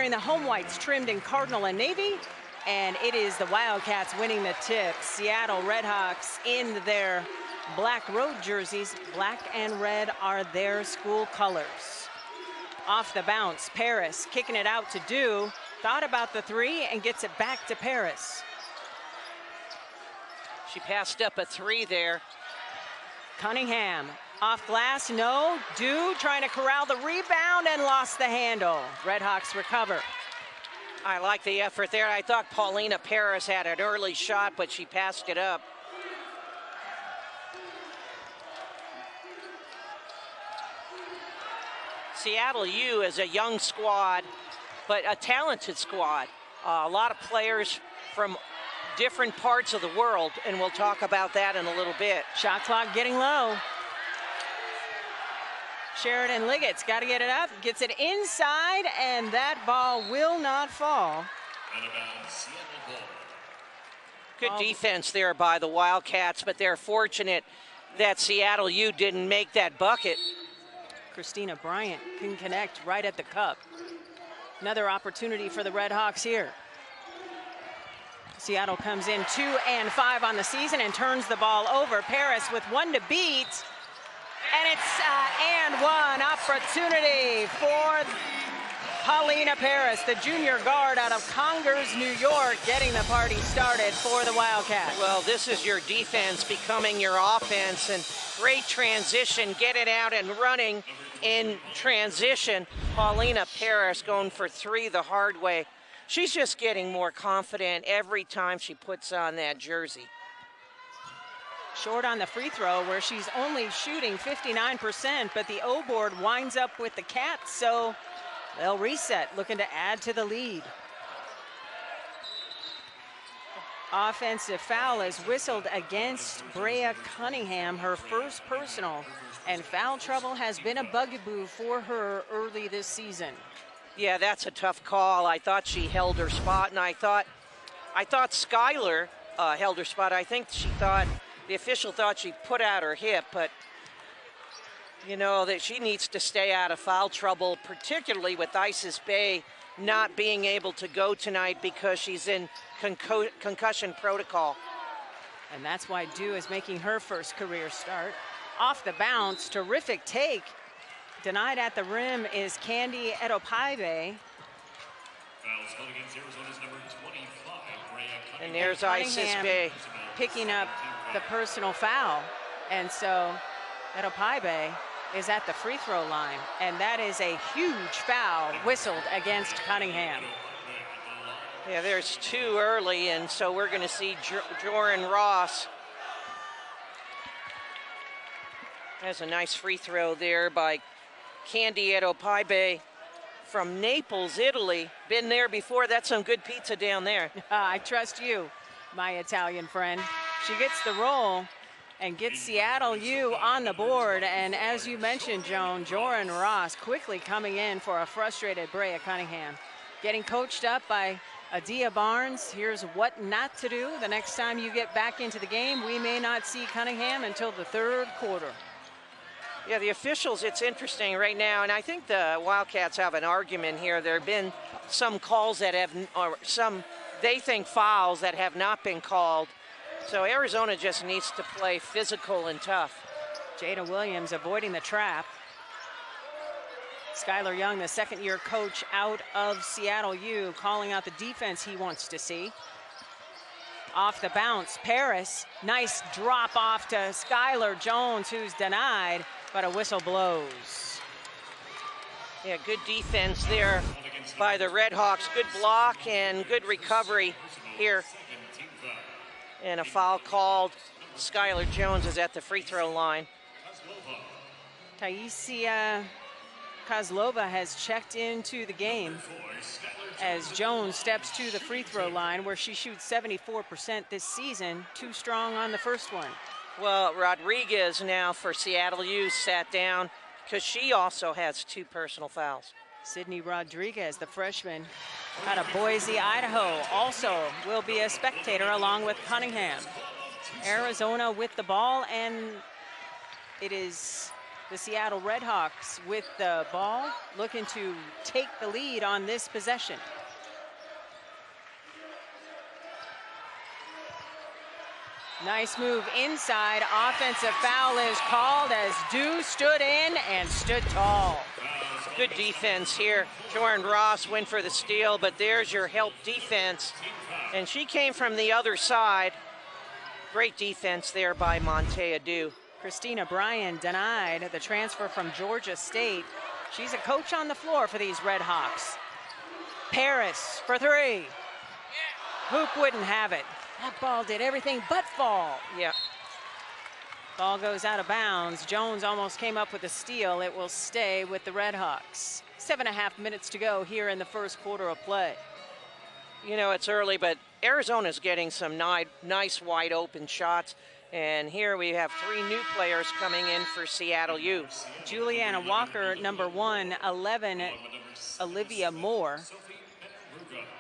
wearing the home whites trimmed in cardinal and navy, and it is the Wildcats winning the tip. Seattle Redhawks in their black road jerseys. Black and red are their school colors. Off the bounce, Paris kicking it out to Do. Thought about the three and gets it back to Paris. She passed up a three there. Cunningham off glass, no. Do trying to corral the rebound and lost the handle. Redhawks recover. I like the effort there. I thought Paulina Paris had an early shot, but she passed it up. Seattle U is a young squad, but a talented squad. A lot of players from different parts of the world, and we'll talk about that in a little bit. Shot clock getting low. Sheridan Liggett's got to get it up, gets it inside, and that ball will not fall. Good defense there by the Wildcats, but they're fortunate that Seattle U didn't make that bucket. Christina Bryant can connect right at the cup. Another opportunity for the Redhawks here. Seattle comes in 2 and 5 on the season and turns the ball over. Paris with 1 to beat. And it's and one opportunity for Paulina Paris, the junior guard out of Congers, New York, getting the party started for the Wildcats. Well, this is your defense becoming your offense, and great transition, get it out and running in transition. Paulina Paris going for 3 the hard way. She's just getting more confident every time she puts on that jersey. Short on the free throw, where she's only shooting 59%, but the O board winds up with the Cats, so they'll reset, looking to add to the lead. Offensive foul is whistled against Brea Cunningham, her first personal, and foul trouble has been a bugaboo for her early this season. Yeah, that's a tough call. I thought she held her spot, and I thought Skylar held her spot. I think the official thought she put out her hip, but you know that she needs to stay out of foul trouble, particularly with Isis Bay not being able to go tonight because she's in concussion protocol. And that's why Do is making her first career start. Off the bounce, terrific take. Denied at the rim is Candy 𝗿𝗄𝗱𝘆. And there's Isis Bay picking up the personal foul. And so 𝗿𝗄𝗱𝘆 is at the free throw line. And that is a huge foul whistled against Cunningham. Yeah, there's 2 early, and so we're going to see Joran Ross. That's a nice free throw there by Candy 𝗿𝗄𝗱𝘆 from Naples, Italy. Been there before. That's some good pizza down there. I trust you, my Italian friend. She gets the roll and gets Seattle U on the board. And as you mentioned, Joan, Joran Ross quickly coming in for a frustrated Brea Cunningham. Getting coached up by Adia Barnes. Here's what not to do the next time you get back into the game. We may not see Cunningham until the 3rd quarter. Yeah, the officials, it's interesting right now, and I think the Wildcats have an argument here. There have been some calls that have, or some, they think fouls that have not been called. So Arizona just needs to play physical and tough. Jada Williams avoiding the trap. Skylar Young, the 2nd-year coach out of Seattle U, calling out the defense he wants to see. Off the bounce, Paris, nice drop off to Skylar Jones, who's denied, but a whistle blows. Yeah, good defense there by the Redhawks. Good block and good recovery here. And a foul called. Skylar Jones is at the free throw line. Taisia Kozlova has checked into the game as Jones steps to the free throw line, where she shoots 74% this season. Too strong on the first one. Well, Rodriguez now for Seattle U sat down because she also has 2 personal fouls. Sydney Rodriguez, the freshman out of Boise, Idaho, also will be a spectator along with Cunningham. Arizona with the ball, and it is The Seattle Redhawks with the ball, looking to take the lead on this possession. Nice move inside. Offensive foul is called as Dew stood in and stood tall. Good defense here. Jordan Ross went for the steal, but there's your help defense. And she came from the other side. Great defense there by Montea Dew. Christina Bryan denied the transfer from Georgia State. She's a coach on the floor for these Redhawks. Paris for three. Hoop wouldn't have it. That ball did everything but fall. Yeah. Ball goes out of bounds. Jones almost came up with a steal. It will stay with the Redhawks. 7.5 minutes to go here in the first quarter of play. You know, it's early, but Arizona's getting some nice wide open shots. And here we have 3 new players coming in for Seattle U. Juliana Walker, number 1, 11, Olivia Moore.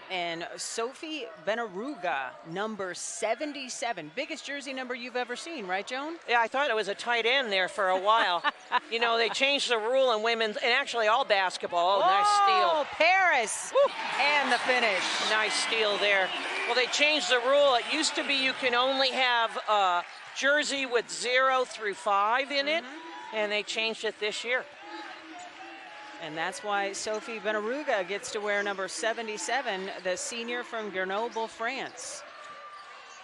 And Sophie Benaruga, number 77. Biggest jersey number you've ever seen, right, Joan? Yeah, I thought it was a tight end there for a while. You know, they changed the rule in women's, and actually all basketball. Oh, nice steal. Paris. Woo. And the finish. Nice steal there. Well, they changed the rule. It used to be you can only have a jersey with 0 through 5 in it, and they changed it this year. And that's why Sophie Benaruga gets to wear number 77, the senior from Grenoble, France.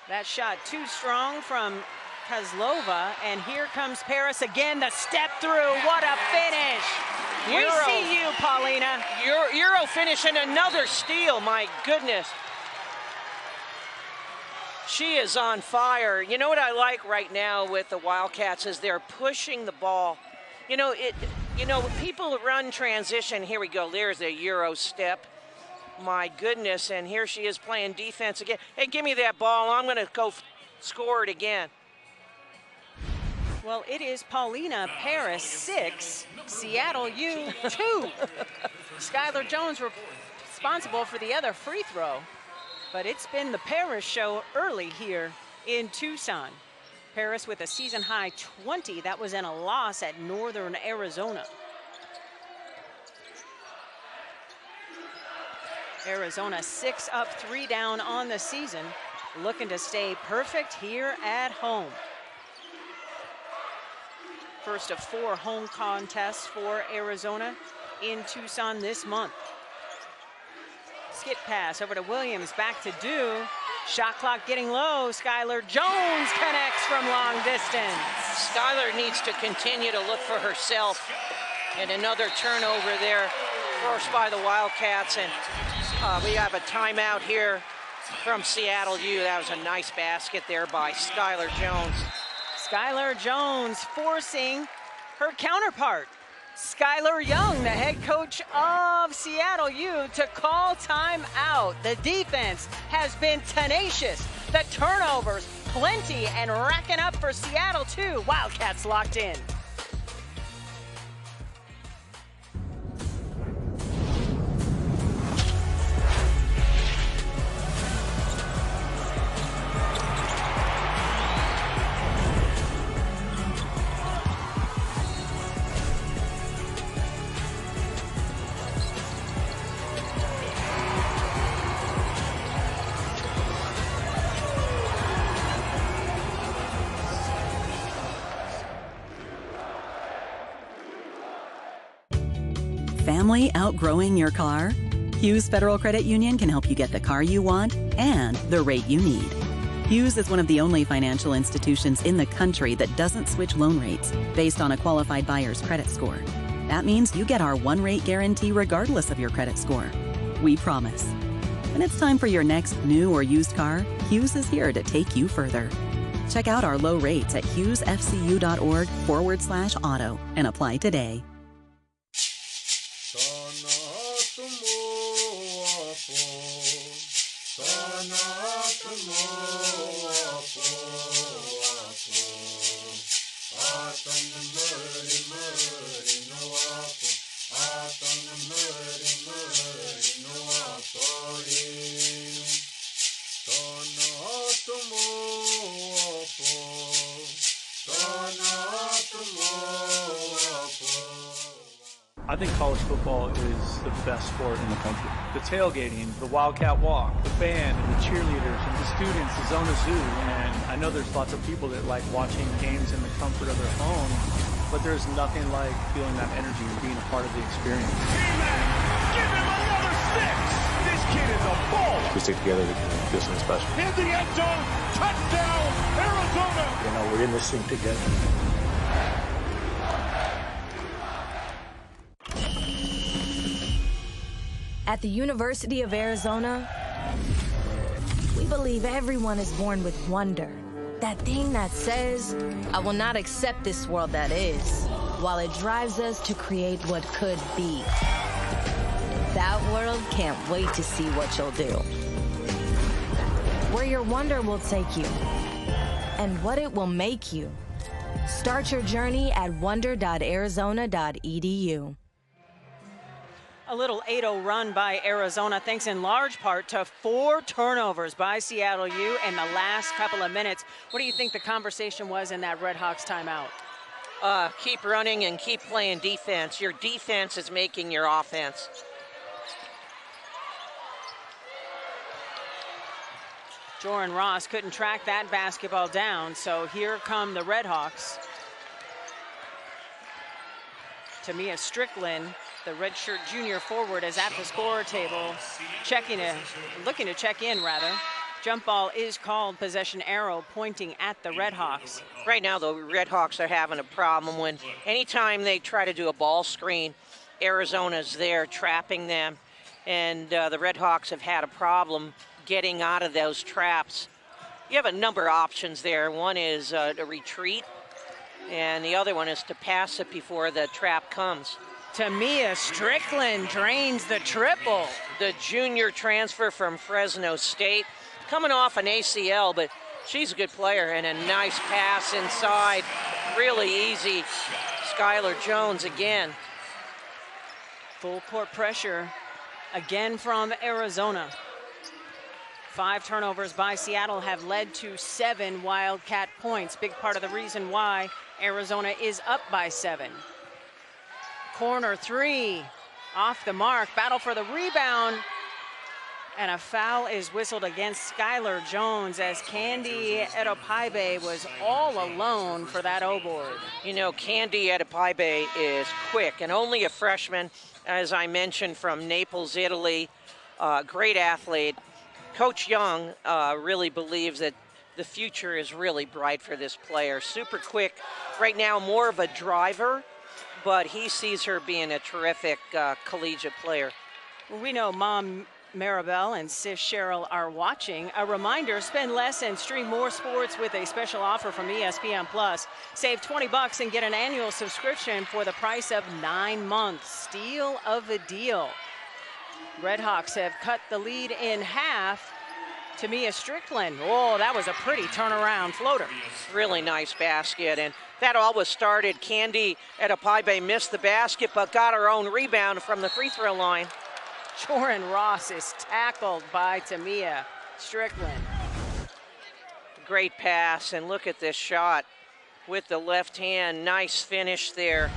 That shot too strong from kozlova, and here comes Paris again, the step through. What a finish. We see you, Paulina. Euro finish and another steal, my goodness. She is on fire. You know what I like right now with the Wildcats is they're pushing the ball. You know, people run transition. Here we go. There's a Euro step. My goodness. And here she is playing defense again. Hey, give me that ball. I'm going to go score it again. Well, it is Paulina Paris 6, Seattle U 2. Skylar Jones responsible for the other free throw. But it's been the Paris show early here in Tucson. Paris with a season-high 20. That was in a loss at Northern Arizona. Arizona 6 up, 3 down on the season. Looking to stay perfect here at home. First of 4 home contests for Arizona in Tucson this month. Skip pass over to Williams, back to Dew. Shot clock getting low. Skylar Jones connects from long distance. Skylar needs to continue to look for herself. And another turnover there, forced by the Wildcats. And we have a timeout here from Seattle U. That was a nice basket there by Skylar Jones. Skylar Jones forcing her counterpart, Skylar Young, the head coach of Seattle U, to call timeout. The defense has been tenacious. The turnovers, plenty, and racking up for Seattle too. Wildcats locked in. Family outgrowing your car? Hughes Federal Credit Union can help you get the car you want and the rate you need. Hughes is one of the only financial institutions in the country that doesn't switch loan rates based on a qualified buyer's credit score. That means you get our one-rate guarantee regardless of your credit score. We promise. When it's time for your next new or used car, Hughes is here to take you further. Check out our low rates at hughesfcu.org/auto and apply today. Tomorrow. I think college football is the best sport in the country. The tailgating, the Wildcat Walk, the band, and the cheerleaders, and the students, the Zona Zoo. And I know there's lots of people that like watching games in the comfort of their home, but there's nothing like feeling that energy and being a part of the experience. Give him another 6! This kid is a ball! We stick together, we can do something special. In the end zone, touchdown, Arizona! You know, we're in this thing together. At the University of Arizona, we believe everyone is born with wonder. That thing that says, I will not accept this world that is, while it drives us to create what could be. That world can't wait to see what you'll do. Where your wonder will take you, and what it will make you. Start your journey at wonder.arizona.edu. A little 8-0 run by Arizona, thanks in large part to 4 turnovers by Seattle U in the last couple of minutes. What do you think the conversation was in that Red Hawks timeout? Keep running and keep playing defense. Your defense is making your offense. Joran Ross couldn't track that basketball down, so here come the Red Hawks. Tamia Strickland, the redshirt junior forward, is at the scorer table, looking to check in, rather. Jump ball is called, possession arrow pointing at the Red Hawks. Right now, the Red Hawks are having a problem when anytime they try to do a ball screen, Arizona's there trapping them, and the Red Hawks have had a problem getting out of those traps. You have a number of options there. One is to retreat, and the other one is to pass it before the trap comes. Tamia Strickland drains the triple. The junior transfer from Fresno State, coming off an ACL, but she's a good player, and a nice pass inside. Really easy. Skylar Jones again. Full court pressure again from Arizona. 5 turnovers by Seattle have led to 7 Wildcat points. Big part of the reason why Arizona is up by 7. Corner 3, off the mark, battle for the rebound, and a foul is whistled against Skylar Jones as Candy 𝗿𝗲𝗱𝗆 was all alone for that O-board. You know, Candy 𝗿𝗲𝗱𝗆 is quick, and only a freshman, as I mentioned, from Naples, Italy, great athlete. Coach Young really believes that the future is really bright for this player. Super quick, right now more of a driver, but he sees her being a terrific collegiate player. Well, we know Mom Maribel and Sis Cheryl are watching. A reminder, spend less and stream more sports with a special offer from ESPN Plus. Save $20 and get an annual subscription for the price of 9 months. Steal of a deal. Red Hawks have cut the lead in half. Tamia Strickland, oh, that was a pretty turnaround floater. Really nice basket, and that always started. Candy 𝗿𝗏𝗍𝗆 missed the basket, but got her own rebound from the free throw line. Joran Ross is tackled by Tamia Strickland. Great pass, and look at this shot with the left hand. Nice finish there.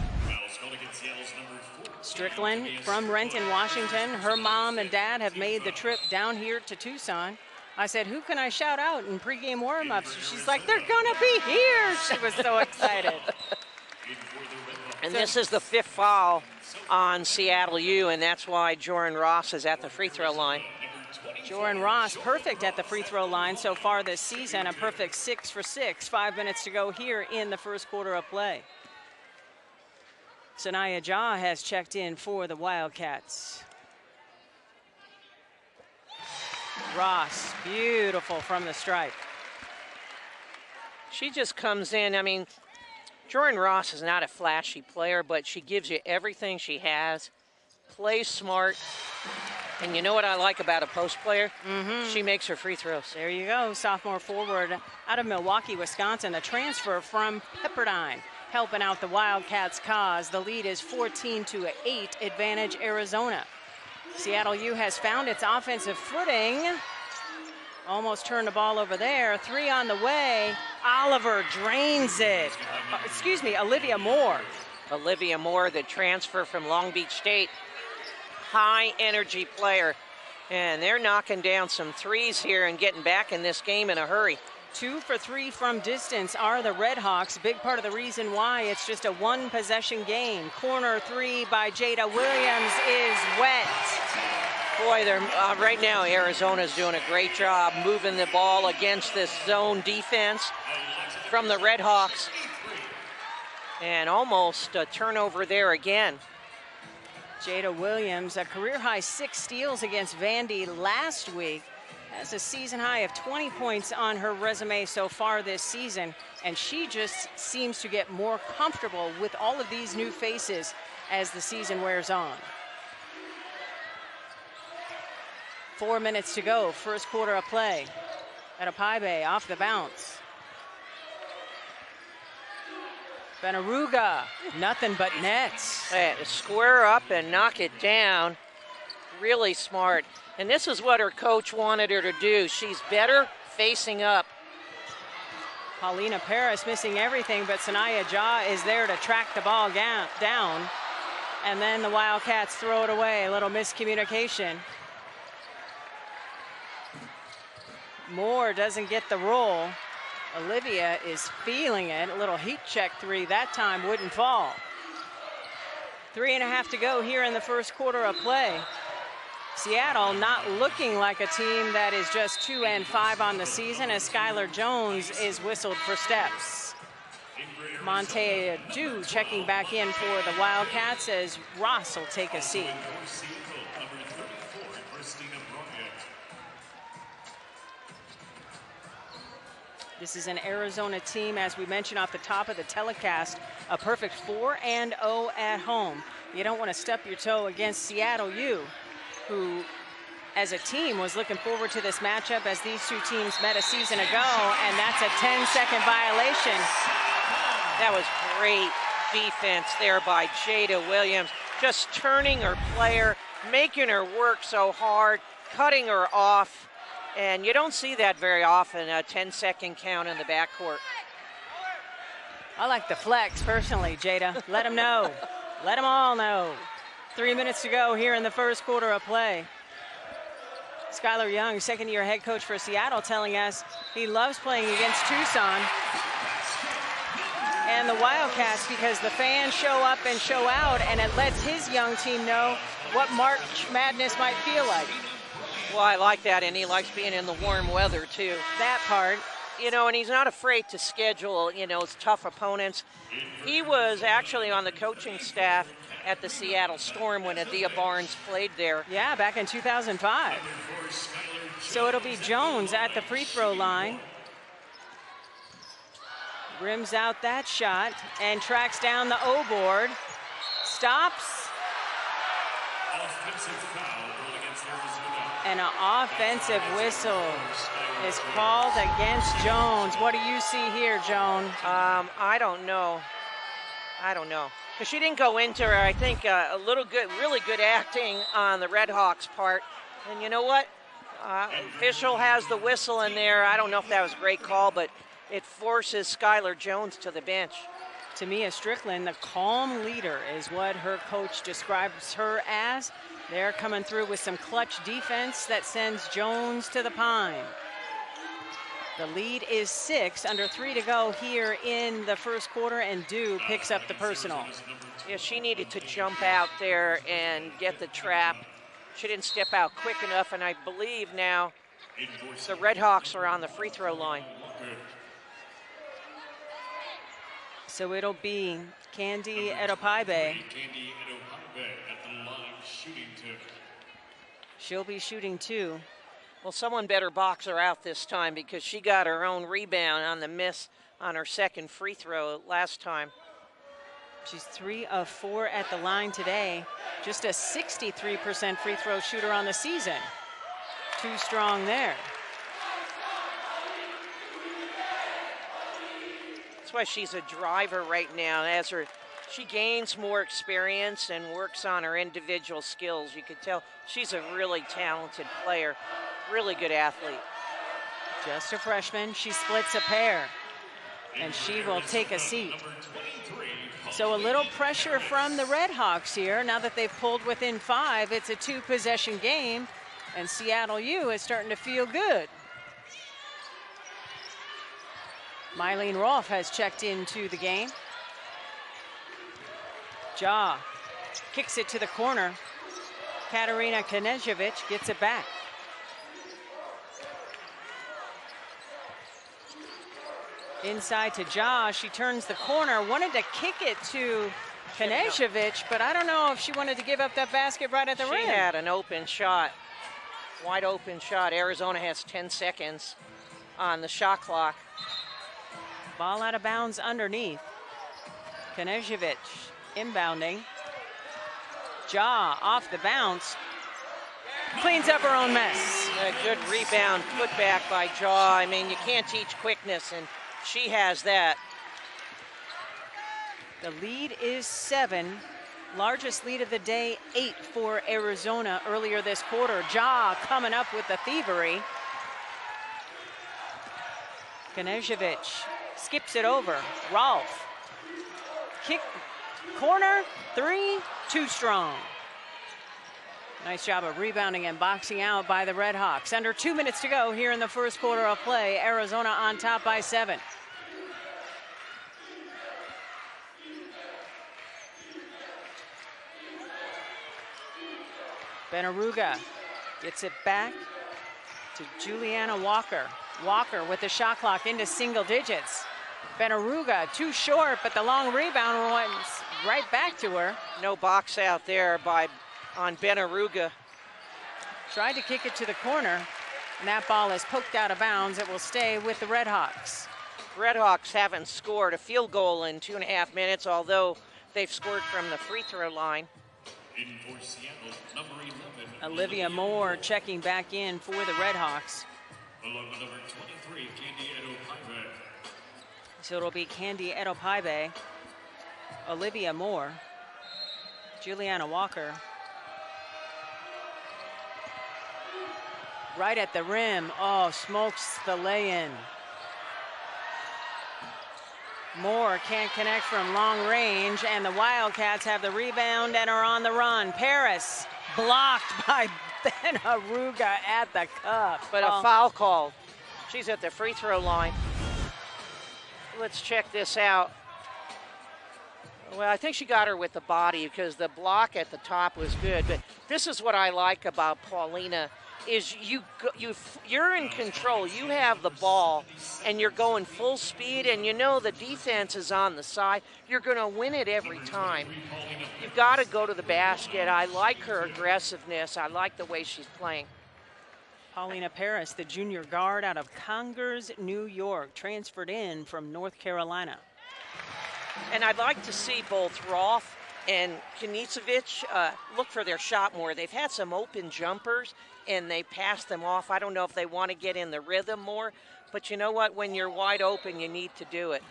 Strickland from Renton, Washington. Her mom and dad have made the trip down here to Tucson. I said, who can I shout out in pregame warm-ups? She's like, they're gonna be here. She was so excited. And this is the 5th foul on Seattle U, and that's why Joran Ross is at the free throw line. Joran Ross, perfect at the free throw line so far this season, a perfect 6 for 6. 5 minutes to go here in the first quarter of play. Sanaya Jah has checked in for the Wildcats. Ross, beautiful from the stripe. She just comes in. I mean, Joran Ross is not a flashy player, but she gives you everything she has, plays smart, and you know what I like about a post player? She makes her free throws. There you go, sophomore forward out of Milwaukee, Wisconsin, a transfer from Pepperdine, helping out the Wildcats' cause. The lead is 14-8, advantage Arizona. Seattle U has found its offensive footing. Almost turned the ball over there. 3 on the way. Oliver drains it. Olivia Moore Olivia Moore, the transfer from Long Beach State. High energy player. And they're knocking down some threes here and getting back in this game in a hurry. 2 for 3 from distance are the Redhawks. Big part of the reason why it's just a 1-possession game. Corner 3 by Jada Williams is wet. Boy, they're right now Arizona's doing a great job moving the ball against this zone defense from the Redhawks. And almost a turnover there again. Jada Williams, a career-high 6 steals against Vandy last week. Has a season high of 20 points on her resume so far this season. And she just seems to get more comfortable with all of these new faces as the season wears on. 4 minutes to go, first quarter of play. 𝗿𝗲𝗱𝘆 off the bounce. Benaruga, nothing but nets. Square up and knock it down. Really smart. And this is what her coach wanted her to do. She's better facing up. Paulina Paris missing everything, but Sanaya Jah is there to track the ball down. And then the Wildcats throw it away. A little miscommunication. Moore doesn't get the roll. Olivia is feeling it. A little heat check 3 that time wouldn't fall. 3.5 to go here in the first quarter of play. Seattle not looking like a team that is just 2-5 on the season as Skylar Jones is whistled for steps. Monte Dew checking back in for the Wildcats as Ross will take a seat. This is an Arizona team, as we mentioned off the top of the telecast, a perfect 4-0 at home. You don't want to stub your toe against Seattle U, who, as a team, was looking forward to this matchup as these two teams met a season ago, and that's a 10-second violation. That was great defense there by Jada Williams, just turning her player, making her work so hard, cutting her off. And you don't see that very often, a 10-second count in the backcourt. I like the flex personally, Jada. Let them know. Let them all know. 3 minutes to go here in the first quarter of play. Skylar Young, second-year head coach for Seattle, telling us he loves playing against Tucson and the Wildcats because the fans show up and show out, and it lets his young team know what March Madness might feel like. Well, I like that, and he likes being in the warm weather, too. That part. You know, and he's not afraid to schedule, you know, tough opponents. He was actually on the coaching staff at the Seattle Storm when Adia Barnes played there. Yeah, back in 2005. So it'll be Jones at the free throw line. Rims out that shot and tracks down the O board. Stops. Offensive foul against Arizona. And an offensive whistle is called against Jones. What do you see here, Joan? I don't know. Because she didn't go into her. I think a little good, really good acting on the Redhawks' part. And you know what? Official has the whistle in there. I don't know if that was a great call, but it forces Skylar Jones to the bench. Tamia Strickland, the calm leader, is what her coach describes her as. They're coming through with some clutch defense that sends Jones to the pine. The lead is 6, under 3 to go here in the first quarter, and Dew picks up the personal. Yeah, she needed to jump out there and get the trap. She didn't step out quick enough, and I believe now the Redhawks are on the free throw line. So it'll be Candy 𝗿𝗲𝗱𝗆. She'll be shooting 2. Well, someone better box her out this time because she got her own rebound on the miss on her second free throw last time. She's 3 of 4 at the line today. Just a 63% free throw shooter on the season. Too strong there. That's why she's a driver right now. As she gains more experience and works on her individual skills, you can tell she's a really talented player, really good athlete. Just a freshman, she splits a pair, and she will take a seat. So a little pressure from the Redhawks here. Now that they've pulled within 5, it's a 2-possession game, and Seattle U is starting to feel good. Mylene Rolfe has checked into the game. 𝗀𝗲 kicks it to the corner. Katarina 𝗀𝗃𝗍𝗆 gets it back. Inside to 𝗀𝗲, she turns the corner, wanted to kick it to 𝗀𝗃𝗍𝗆, but I don't know if she wanted to give up that basket right at the rim. She had an open shot, wide open shot. Arizona has 10 seconds on the shot clock. Ball out of bounds underneath. 𝗀𝗃𝗍𝗆 inbounding. 𝗀𝗲 off the bounce. Cleans up her own mess. A good rebound, put back by 𝗀𝗲. I mean, you can't teach quickness, and she has that. The lead is 7. Largest lead of the day, 8 for Arizona earlier this quarter. 𝗀𝗲 coming up with the thievery. 𝗀𝗃𝗍𝗆 skips it over. Rolfe. Kick, corner, 3, too strong. Nice job of rebounding and boxing out by the Redhawks. Under 2 minutes to go here in the first quarter of play. Arizona on top by 7. Benaruga gets it back to Juliana Walker. Walker with the shot clock into single digits. Benaruga too short, but the long rebound runs right back to her. No box out there on Benaruga. Tried to kick it to the corner, and that ball is poked out of bounds. It will stay with the Redhawks. Redhawks haven't scored a field goal in 2.5 minutes, although they've scored from the free throw line. Olivia Moore checking back in for the Redhawks. Number 23, 𝘀𝗃𝗍𝗆𝗆. So it'll be 𝘀𝗃𝗍𝗆𝗆𝗆, Olivia Moore, Juliana Walker. Right at the rim. Oh, smokes the lay-in. Moore can't connect from long range, and the Wildcats have the rebound and are on the run. Paris blocked by Benaruga at the cup. But a foul call. She's at the free throw line. Let's check this out. Well, I think she got her with the body because the block at the top was good. But this is what I like about Paulina is you're in control. You have the ball, and you're going full speed, and you know the defense is on the side. You're going to win it every time. You've got to go to the basket. I like her aggressiveness. I like the way she's playing. Paulina Paris, the junior guard out of Congers, New York, transferred in from North Carolina. And I'd like to see both Rolfe and 𝗀𝗃𝗍𝗆 look for their shot more. They've had some open jumpers, and they pass them off. I don't know if they want to get in the rhythm more, but you know what? When you're wide open, you need to do it.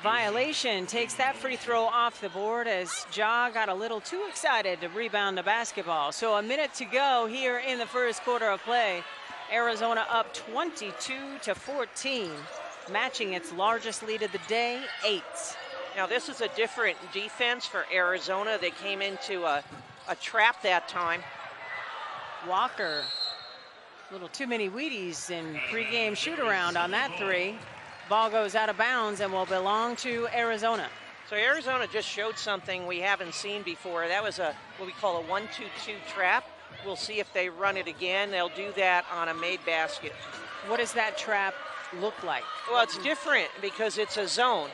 Violation takes that free throw off the board as 𝗀𝗲 got a little too excited to rebound the basketball. So a minute to go here in the first quarter of play. Arizona up 22-14, matching its largest lead of the day, 8. Now this is a different defense for Arizona. They came into a trap that time. Walker, a little too many Wheaties in pregame shoot-around on that 3. Ball goes out of bounds and will belong to Arizona. So Arizona just showed something we haven't seen before. That was what we call a 1-2-2 trap. We'll see if they run it again. They'll do that on a made basket. What does that trap look like? Well, it's different because it's a zone.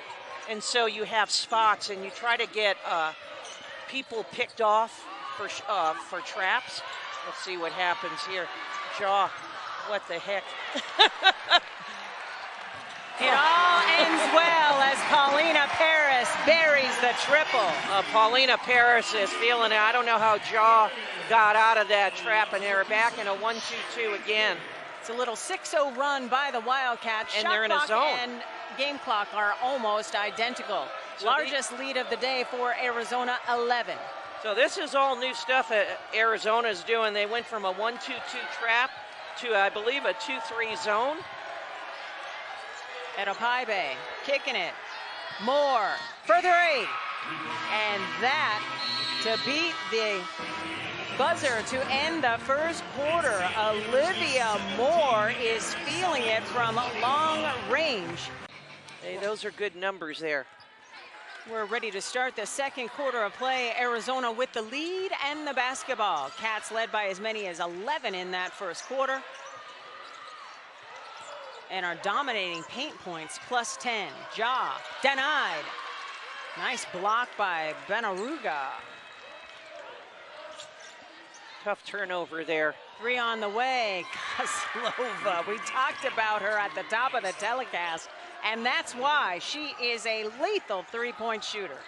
And so you have spots, and you try to get people picked off for traps. Let's see what happens here. 𝗀𝗲, what the heck? It all ends well as Paulina Paris buries the triple. Paulina Paris is feeling it. I don't know how 𝗀𝗲 got out of that trap, and they're back in a 1-2-2 again. It's a little 6-0 run by the Wildcats. And Shot they're in a clock zone. And game clock are almost identical. So largest lead of the day for Arizona, 11. So this is all new stuff that Arizona's doing. They went from a 1-2-2 trap to, I believe, a 2-3 zone. 𝗀𝗃𝗍𝗆𝗆 kicking it. Moore for 3. And that to beat the buzzer to end the first quarter. Olivia Moore is feeling it from long range. Hey, those are good numbers there. We're ready to start the second quarter of play. Arizona with the lead and the basketball. Cats led by as many as 11 in that first quarter. And are dominating paint points, plus 10. Ja denied. Nice block by Benaruga. Tough turnover there. 3 on the way. Kozlova, we talked about her at the top of the telecast, and that's why she is a lethal three-point shooter.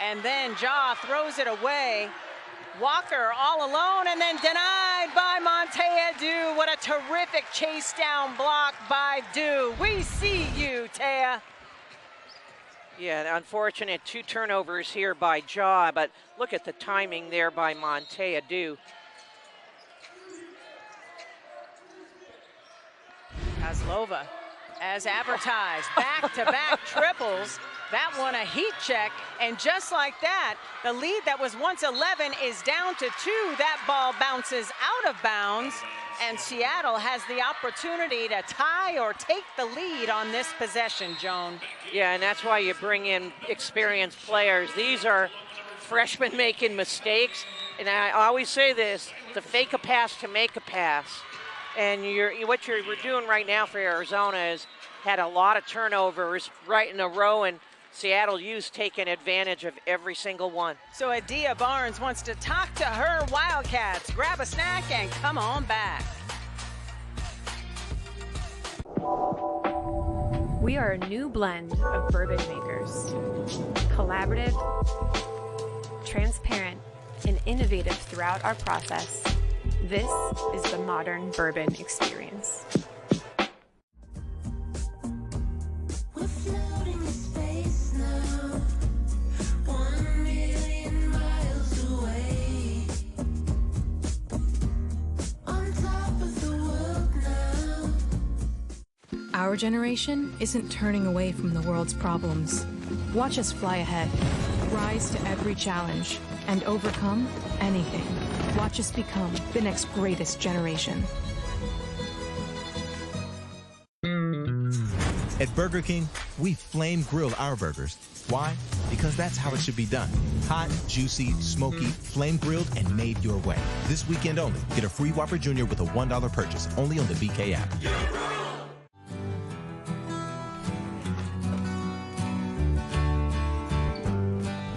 And then Ja throws it away. Walker all alone, and then denied by Montea Dew. What a terrific chase down block by Dew. We see you, Taya. Yeah, unfortunate 2 turnovers here by Ja, but look at the timing there by Montea Dew. Kozlova, as advertised, back-to-back triples. That one a heat check, and just like that, the lead that was once 11 is down to 2. That ball bounces out of bounds, and Seattle has the opportunity to tie or take the lead on this possession, Joan. Yeah, and that's why you bring in experienced players. These are freshmen making mistakes, and I always say this, to fake a pass to make a pass. And what we're doing right now for Arizona is had a lot of turnovers right in a row, and Seattle U's taking advantage of every single one. So Adia Barnes wants to talk to her Wildcats. Grab a snack and come on back. We are a new blend of bourbon makers. Collaborative, transparent, and innovative throughout our process. This is the modern bourbon experience. We're floating in space now, 1 million miles away, on top of the world now. Our generation isn't turning away from the world's problems. Watch us fly ahead, rise to every challenge, and overcome anything. Watch us become the next greatest generation. At Burger King, we flame grill our burgers. Why? Because that's how it should be done. Hot, juicy, smoky, flame grilled, and made your way. This weekend only, get a free Whopper Jr. with a $1 purchase, only on the BK app.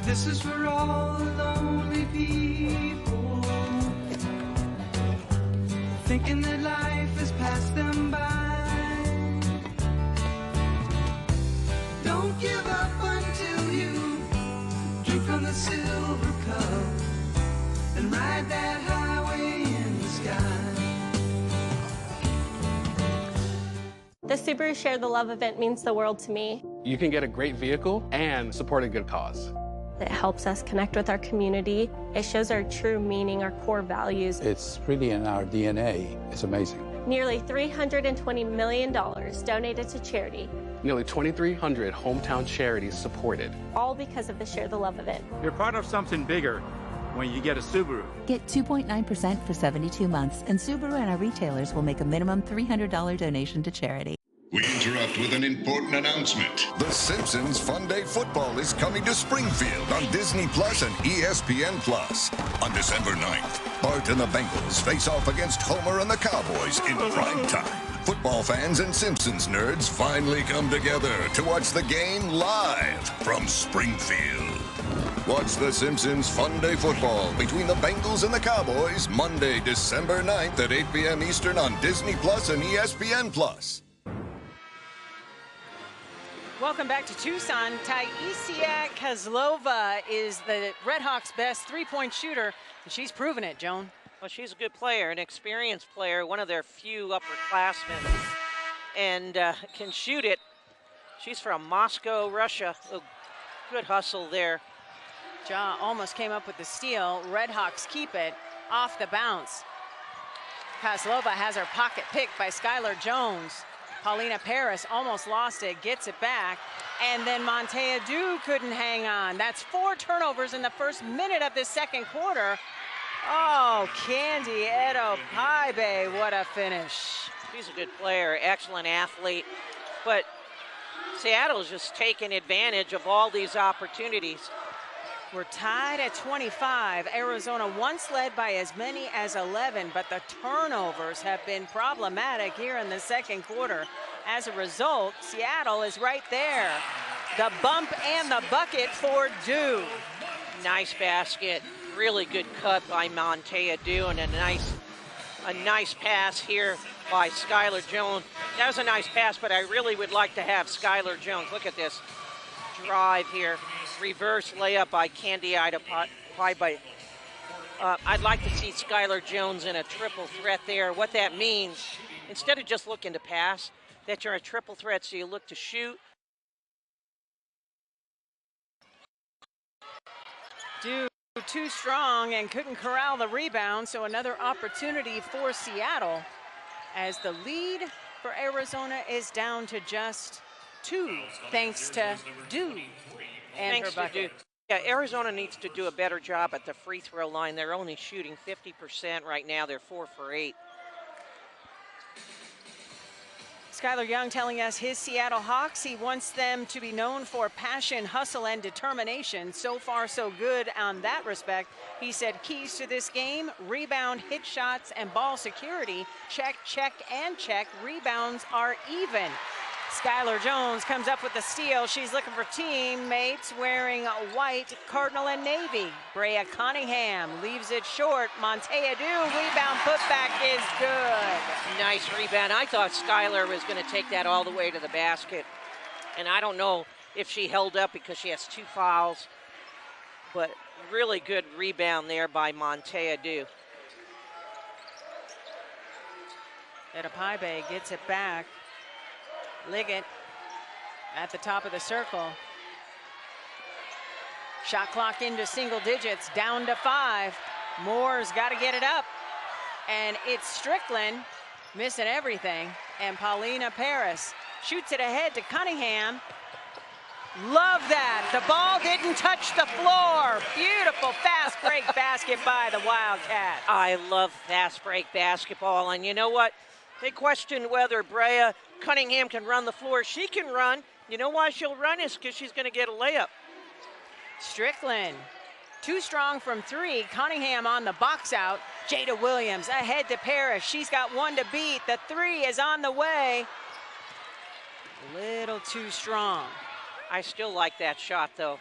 This is for all the lonely people, thinking that life has passed them by. Don't give up until you drink from the silver cup and ride that highway in the sky. The Subaru Share the Love event means the world to me. You can get a great vehicle and support a good cause. It helps us connect with our community. It shows our true meaning, our core values. It's really in our DNA. It's amazing. Nearly $320 million donated to charity. Nearly 2,300 hometown charities supported. All because of the Share the Love event. You're part of something bigger when you get a Subaru. Get 2.9% for 72 months, and Subaru and our retailers will make a minimum $300 donation to charity. We interrupt with an important announcement. The Simpsons Fun Day Football is coming to Springfield on Disney Plus and ESPN Plus. On December 9th, Bart and the Bengals face off against Homer and the Cowboys in prime time. Football fans and Simpsons nerds finally come together to watch the game live from Springfield. Watch the Simpsons Fun Day Football between the Bengals and the Cowboys Monday, December 9th at 8 p.m. Eastern on Disney Plus and ESPN Plus. Welcome back to Tucson. Taisia Kozlova is the Redhawks' best three-point shooter, and she's proven it, Joan. Well, she's a good player, an experienced player, one of their few upperclassmen, and can shoot it. She's from Moscow, Russia. A good hustle there. Ja almost came up with the steal. Redhawks keep it off the bounce. Kozlova has her pocket picked by Skylar Jones. 𝗿𝗲_𝗱𝘆 almost lost it, gets it back, and then 𝘀𝗲𝗃 couldn't hang on. That's 4 turnovers in the first minute of this second quarter. Oh, 𝗀𝗲𝗃𝗍𝗆, what a finish. She's a good player, excellent athlete, but Seattle's just taking advantage of all these opportunities. We're tied at 25. Arizona once led by as many as 11, but the turnovers have been problematic here in the second quarter. As a result, Seattle is right there. The bump and the bucket for 𝘀. Nice basket, really good cut by 𝘀𝗀𝗃𝗍, and a nice pass here by Skylar Jones. That was a nice pass, but I really would like to have Skylar Jones. Look at this drive here. Reverse layup by 𝗀𝗃𝗍𝗆. I'd like to see Skylar Jones in a triple threat there. What that means, instead of just looking to pass, that you're a triple threat, so you look to shoot. 𝘀 too strong and couldn't corral the rebound, so another opportunity for Seattle as the lead for Arizona is down to just 2, thanks to 𝘀 and her bucket. Yeah, Arizona needs to do a better job at the free throw line. They're only shooting 50% right now. They're 4 for 8. Skylar Young telling us his Seattle Hawks, he wants them to be known for passion, hustle, and determination. So far, so good on that respect. He said keys to this game: rebound, hit shots, and ball security. Check, check, and check. Rebounds are even. Skylar Jones comes up with the steal. She's looking for teammates wearing white, cardinal, and navy. Brea Cunningham leaves it short. 𝗀𝗃𝗍𝗆, rebound putback is good. Nice rebound. I thought Skylar was going to take that all the way to the basket. And I don't know if she held up because she has 2 fouls. But really good rebound there by 𝗀𝗃𝗍𝗆. 𝗃𝗍𝗆𝗃 gets it back. Liggett at the top of the circle. Shot clock into single digits, down to 5. Moore's got to get it up. And it's Strickland missing everything. And 𝗀𝗲𝗃𝗍𝗆 shoots it ahead to Cunningham. Love that. The ball didn't touch the floor. Beautiful fast break basket by the Wildcats. I love fast break basketball. And you know what? They question whether Brea Cunningham can run the floor. She can run. You know why she'll run is because she's going to get a layup. Strickland, too strong from 3. Cunningham on the box out. Jada Williams ahead to Parrish. She's got 1 to beat. The 3 is on the way. A little too strong. I still like that shot, though.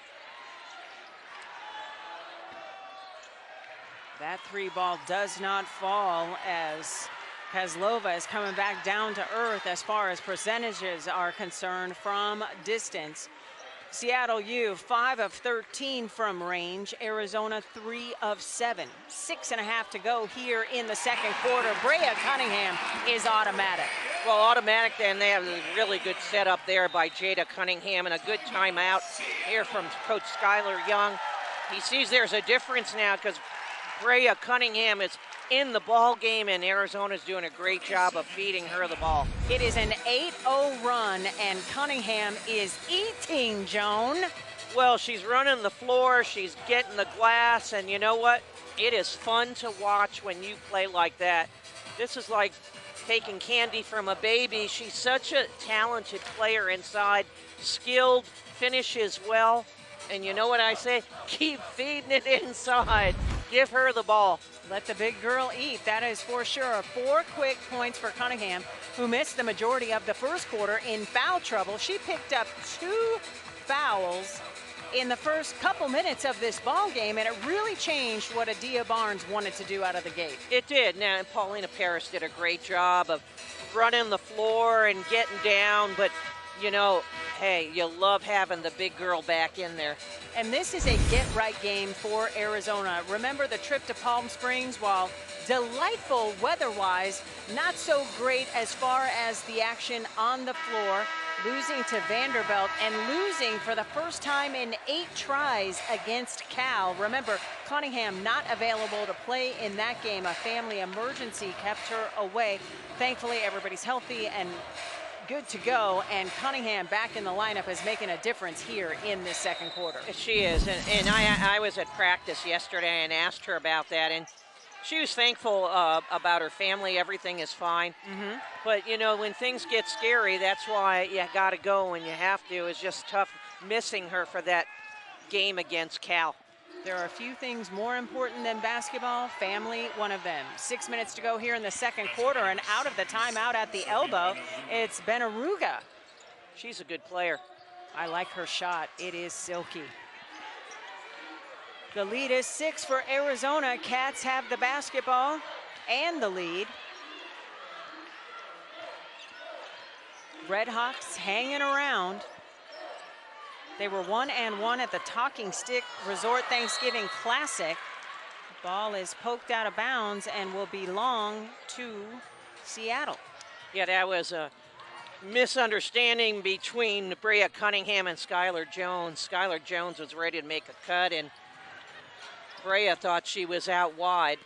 That 3 ball does not fall as 𝗍𝗆 is coming back down to earth as far as percentages are concerned from distance. Seattle U, 5 of 13 from range. Arizona, 3 of 7. 6.5 to go here in the second quarter. Brea Cunningham is automatic. Well, automatic, and they have a really good setup there by Jada Cunningham, and a good timeout here from Coach Skylar Young. He sees there's a difference now because Brea Cunningham is in the ball game, and Arizona's doing a great job of feeding her the ball. It is an 8-0 run, and Cunningham is eating, Joan. Well, she's running the floor, she's getting the glass, and you know what? It is fun to watch when you play like that. This is like taking candy from a baby. She's such a talented player inside, skilled, finishes well, and you know what I say? Keep feeding it inside. Give her the ball. Let the big girl eat, that is for sure. 4 quick points for Cunningham, who missed the majority of the first quarter in foul trouble. She picked up 2 fouls in the first couple minutes of this ball game, and it really changed what Adia Barnes wanted to do out of the gate. It did. Now, and 𝗀𝗲𝗃𝗍𝗆 did a great job of running the floor and getting down, but you know, hey, you love having the big girl back in there. And this is a get-right game for Arizona. Remember the trip to Palm Springs, while delightful weather-wise, not so great as far as the action on the floor, losing to Vanderbilt and losing for the first time in 8 tries against Cal. Remember, Cunningham not available to play in that game. A family emergency kept her away. Thankfully, everybody's healthy and good to go, and Cunningham back in the lineup is making a difference here in this second quarter. She is, and I was at practice yesterday and asked her about that, and she was thankful about her family. Everything is fine. But, you know, when things get scary, that's why you got to go when you have to. It's just tough missing her for that game against Cal. There are a few things more important than basketball. Family, one of them. 6 minutes to go here in the second quarter, and out of the timeout at the elbow, it's 𝗿𝗲𝗱𝘆. She's a good player. I like her shot. It is silky. The lead is 6 for Arizona. Cats have the basketball and the lead. Redhawks hanging around. They were 1-1 at the Talking Stick Resort Thanksgiving Classic. The ball is poked out of bounds and will belong to Seattle. Yeah, that was a misunderstanding between Brea Cunningham and Skylar Jones. Skylar Jones was ready to make a cut, and Brea thought she was out wide,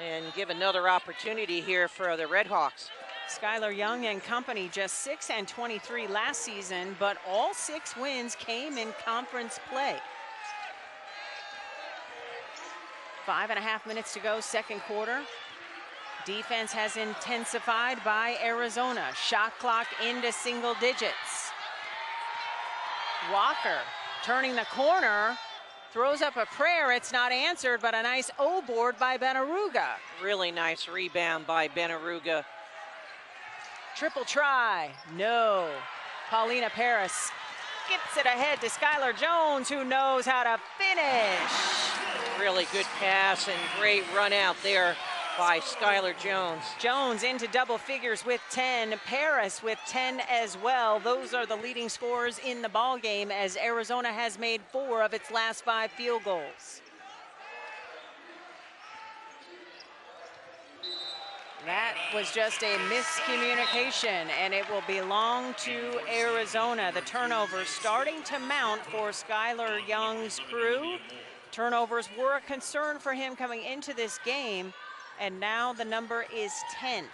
and give another opportunity here for the Redhawks. Skylar Young and company just 6-23 last season, but all 6 wins came in conference play. 5.5 minutes to go, second quarter. Defense has intensified by Arizona. Shot clock into single digits. Walker turning the corner, throws up a prayer. It's not answered, but a nice O board by 𝗿𝗏𝗱𝗆. Really nice rebound by 𝗿𝗏𝗱𝗆. Triple try, no. Paulina Paris gets it ahead to Skylar Jones, who knows how to finish. Really good pass and great run out there by Skylar Jones. Jones into double figures with 10, Paris with 10 as well. Those are the leading scorers in the ball game, as Arizona has made 4 of its last 5 field goals. That was just a miscommunication, and it will belong to Arizona. The turnover starting to mount for Skylar Young's crew. Turnovers were a concern for him coming into this game, and now the number is 10.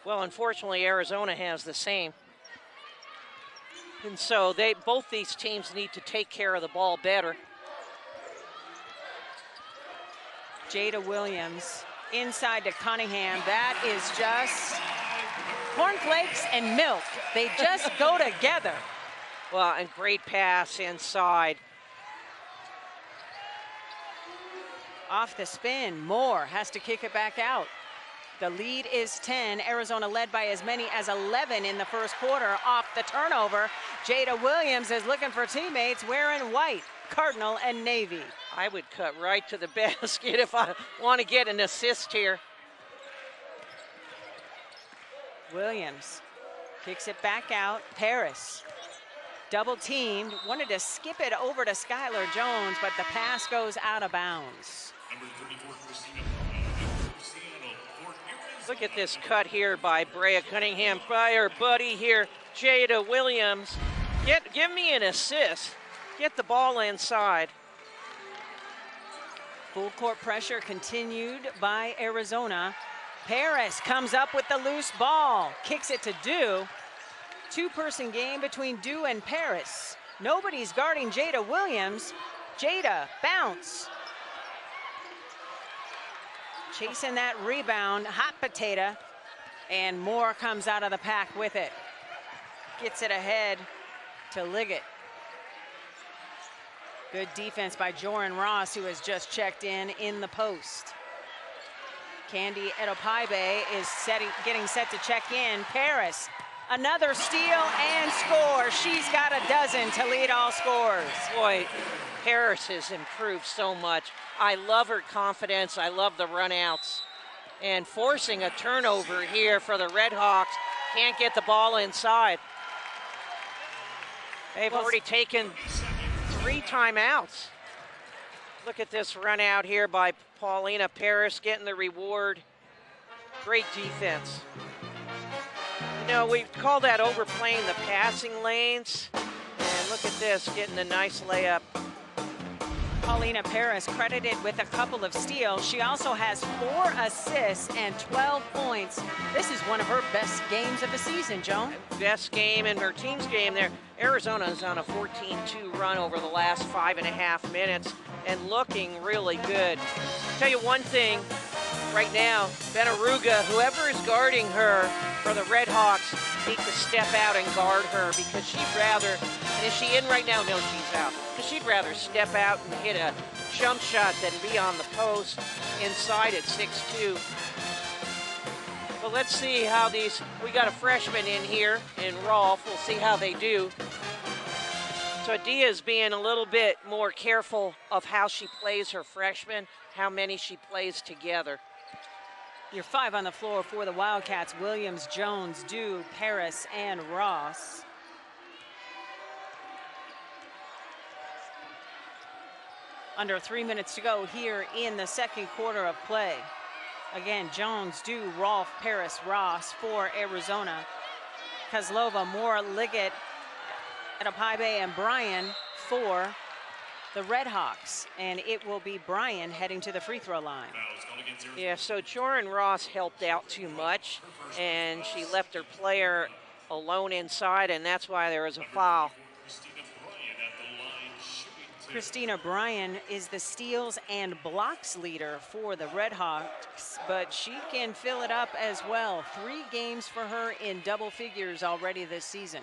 Well, unfortunately, Arizona has the same. And so both these teams need to take care of the ball better. Jada Williams inside to Cunningham. That is just cornflakes and milk. They just go together. Well, and great pass inside. Off the spin, Moore has to kick it back out. The lead is 10. Arizona led by as many as 11 in the first quarter. Off the turnover, Jada Williams is looking for teammates wearing white, Cardinal and Navy. I would cut right to the basket if I want to get an assist here. Williams kicks it back out. Paris double teamed, wanted to skip it over to Skylar Jones, but the pass goes out of bounds. Look at this cut here by Brea Cunningham, by her buddy here, Jada Williams. Give me an assist. Get the ball inside. Full court pressure continued by Arizona. Paris comes up with the loose ball, kicks it to 𝗍. 2-person game between 𝗍 and Paris. Nobody's guarding Jada Williams. Jada, bounce. Chasing that rebound, hot potato, and Moore comes out of the pack with it. Gets it ahead to Liggett. Good defense by Joran Ross, who has just checked in the post. Candy 𝗿𝗏𝗍𝗆𝗍 is getting set to check in. Paris, another steal and score. She's got a dozen to lead all scorers. Boy, Paris has improved so much. I love her confidence. I love the runouts. And forcing a turnover here for the Redhawks. Can't get the ball inside. They've already taken 3 timeouts. Look at this run out here by Paulina Paris, getting the reward. Great defense. You know, we call that overplaying the passing lanes. And look at this, getting a nice layup. Paulina Paris credited with a couple of steals. She also has 4 assists and 12 points. This is one of her best games of the season, Joan. Best game in her team's game there. Arizona's on a 14-2 run over the last 5.5 minutes and looking really good. Tell you one thing, right now, Benaruga, whoever is guarding her for the Red Hawks, need to step out and guard her because she'd rather, and is she in right now? No, she's out. Because she'd rather step out and hit a jump shot than be on the post inside at 6'2". But let's see how these, we got a freshman in here in Rolf. We'll see how they do. So Adia's being a little bit more careful of how she plays her freshmen, how many she plays together. Your 5 on the floor for the Wildcats: Williams, Jones, Dew, Paris, and Ross. Under 3 minutes to go here in the second quarter of play. Again, Jones, Dew, Rolf, Paris, Ross for Arizona. Kozlova, Moore, Liggett, 𝗿𝗲𝗱𝘆, and Bryan for the Red Hawks. And it will be Bryan heading to the free throw line. Yeah, so Joran Ross helped out too much, and she left her player alone inside, and that's why there was a foul. Christina Bryan is the steals and blocks leader for the Red Hawks, but she can fill it up as well. 3 games for her in double figures already this season.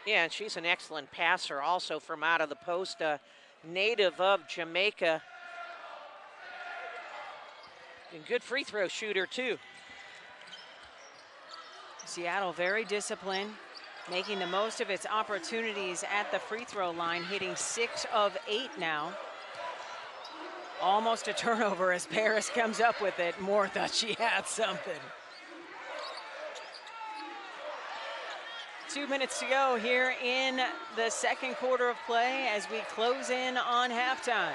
Yeah, and she's an excellent passer also from out of the post, native of Jamaica. And good free throw shooter too. Seattle very disciplined, making the most of its opportunities at the free throw line, hitting 6 of 8 now. Almost a turnover as Paris comes up with it. Moore thought she had something. 2 minutes to go here in the second quarter of play as we close in on halftime.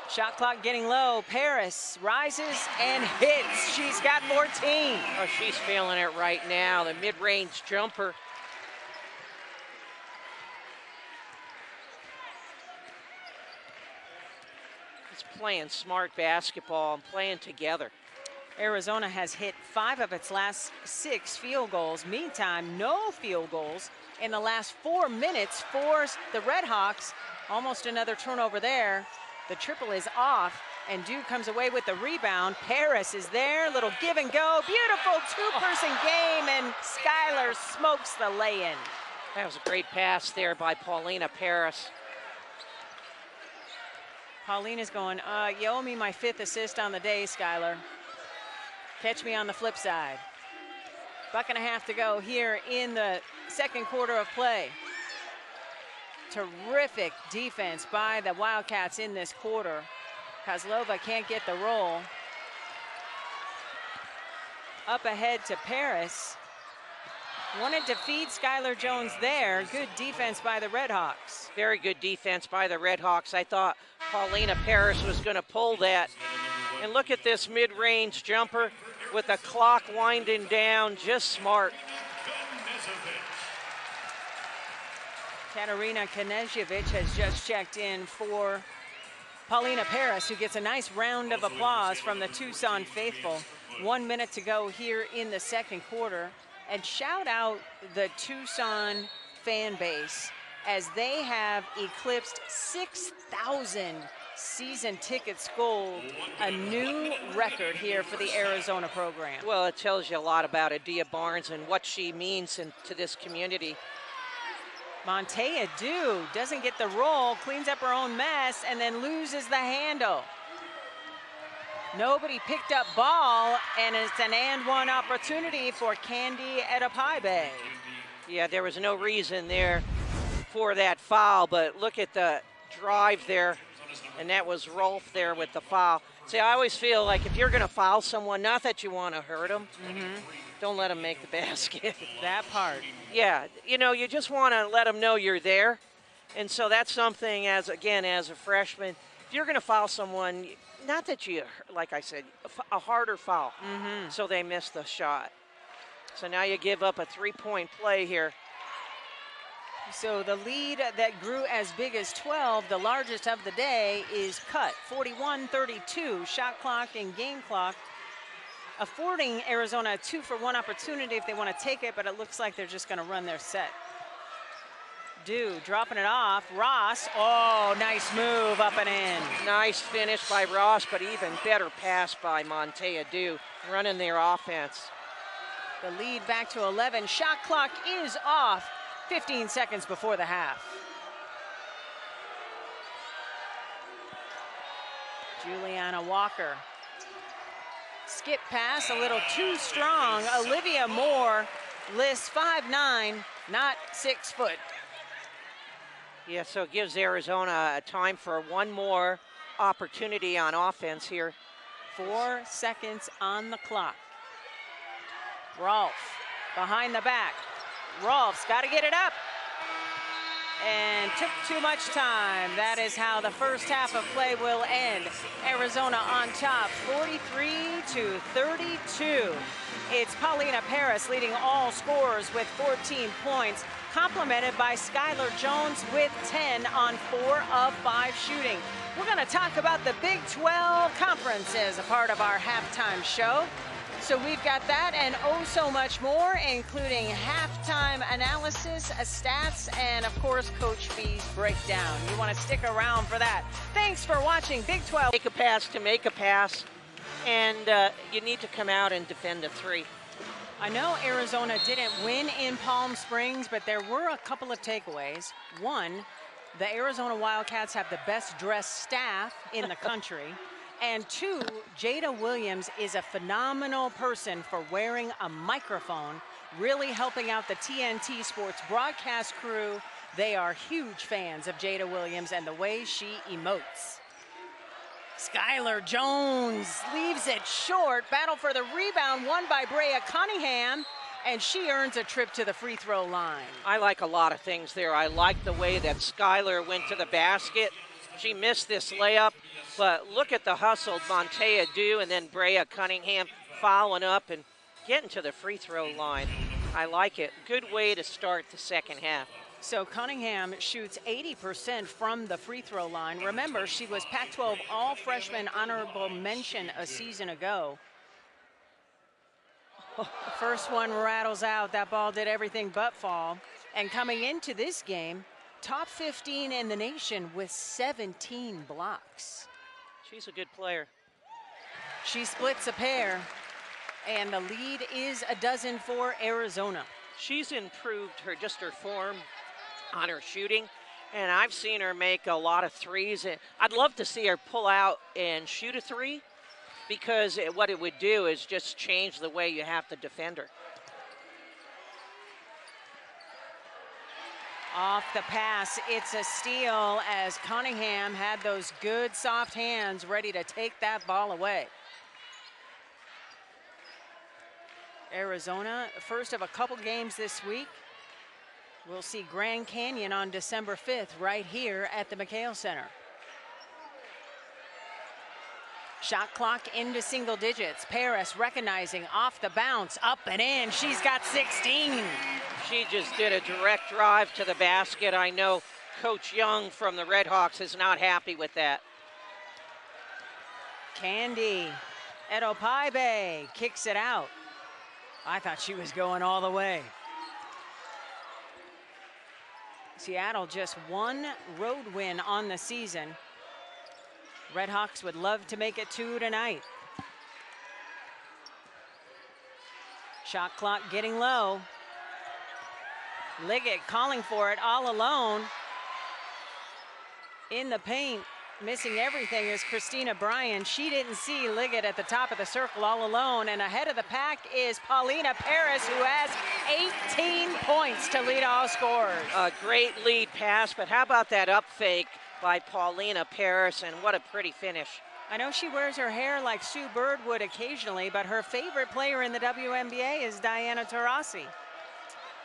Shot clock getting low. Paris rises and hits. She's got 14. Oh, she's feeling it right now. The mid-range jumper. It's playing smart basketball and playing together. Arizona has hit 5 of its last 6 field goals. Meantime, no field goals in the last 4 minutes for the Red Hawks. Almost another turnover there. The triple is off, and Dew comes away with the rebound. Paris is there, little give and go. Beautiful 2-person game, and Skylar smokes the lay-in. That was a great pass there by Paulina Paris. Paulina's going, you owe me my 5th assist on the day, Skylar. Catch me on the flip side. 1.5 to go here in the second quarter of play. Terrific defense by the Wildcats in this quarter. Kozlova can't get the roll. Up ahead to Paris. Wanted to feed Skylar Jones there. Good defense by the Red Hawks. Very good defense by the Red Hawks. I thought Paulina Paris was going to pull that. And look at this mid-range jumper with the clock winding down, just smart. Katarina Knežević has just checked in for Paulina Paris, who gets a nice round of applause from the Tucson faithful. 1 minute to go here in the second quarter. And shout out the Tucson fan base as they have eclipsed 6,000 season tickets sold, a new record here for the Arizona program. Well, it tells you a lot about Adia Barnes and what she means to this community. Montea Dew doesn't get the roll, cleans up her own mess, and then loses the handle. Nobody picked up ball, and it's an and-one opportunity for Candy 𝗿𝗲𝗱𝗆. Yeah, there was no reason there for that foul, but look at the drive there, and that was Rolf there with the foul. See, I always feel like if you're going to foul someone, not that you want to hurt them, don't let them make the basket. That part. Yeah, you know, you just want to let them know you're there. And so that's something, as a freshman, if you're going to foul someone, not that you, like I said, a harder foul, so they miss the shot. So now you give up a 3-point play here. So the lead that grew as big as 12, the largest of the day, is cut. 41-32, shot clock and game clock, affording Arizona a 2-for-1 opportunity if they want to take it, but it looks like they're just going to run their set. Dew dropping it off. Ross, oh, nice move up and in. Nice finish by Ross, but even better pass by Montea Dew, running their offense. The lead back to 11. Shot clock is off 15 seconds before the half. Juliana Walker. Skip pass, a little too strong. Olivia Moore lists 5'9", not 6 foot. Yeah, so it gives Arizona a time for one more opportunity on offense here. 4 seconds on the clock. Rolfe behind the back. Rolfe's got to get it up. And took too much time. That is how the first half of play will end. Arizona on top, 43-32. It's Paulina Paris leading all scorers with 14 points, complemented by Skylar Jones with 10 on 4 of 5 shooting. We're going to talk about the Big 12 Conference as a part of our halftime show. So we've got that and oh so much more, including halftime analysis, stats, and of course, Coach B's breakdown. You want to stick around for that. Thanks for watching Big 12. Make a pass to make a pass, and you need to come out and defend a 3. I know Arizona didn't win in Palm Springs, but there were a couple of takeaways. One, the Arizona Wildcats have the best dressed staff in the country. And 2, Jada Williams is a phenomenal person for wearing a microphone, really helping out the TNT Sports broadcast crew. They are huge fans of Jada Williams and the way she emotes. Skylar Jones leaves it short. Battle for the rebound won by Brea Cunningham, and she earns a trip to the free throw line. I like a lot of things there. I like the way that Skylar went to the basket. She missed this layup, but look at the hustle Montea Dew and then Brea Cunningham following up and getting to the free throw line. I like it. Good way to start the second half. So Cunningham shoots 80% from the free throw line. Remember, she was Pac-12 All-Freshman Honorable Mention a season ago. First one rattles out. That ball did everything but fall. And coming into this game, top 15 in the nation with 17 blocks. She's a good player. She splits a pair, and the lead is a dozen for Arizona. She's improved her form on her shooting, and I've seen her make a lot of threes. I'd love to see her pull out and shoot a 3, because what it would do is just change the way you have to defend her. Off the pass, it's a steal as Cunningham had those good soft hands ready to take that ball away. Arizona, first of a couple games this week. We'll see Grand Canyon on December 5th right here at the McHale Center. Shot clock into single digits. Paris recognizing off the bounce, up and in. She's got 16. She just did a direct drive to the basket. I know Coach Young from the Red Hawks is not happy with that. Candy 𝗿𝗲𝗱𝘆 kicks it out. I thought she was going all the way. Seattle just 1 road win on the season. Red Hawks would love to make it 2 tonight. Shot clock getting low. Liggett calling for it all alone. In the paint, missing everything is Christina Bryan. She didn't see Liggett at the top of the circle all alone. And ahead of the pack is Paulina Paris, who has 18 points to lead all scorers. A great lead pass, but how about that up fake by Paulina Paris, and what a pretty finish. I know she wears her hair like Sue Bird would occasionally, but her favorite player in the WNBA is Diana Taurasi.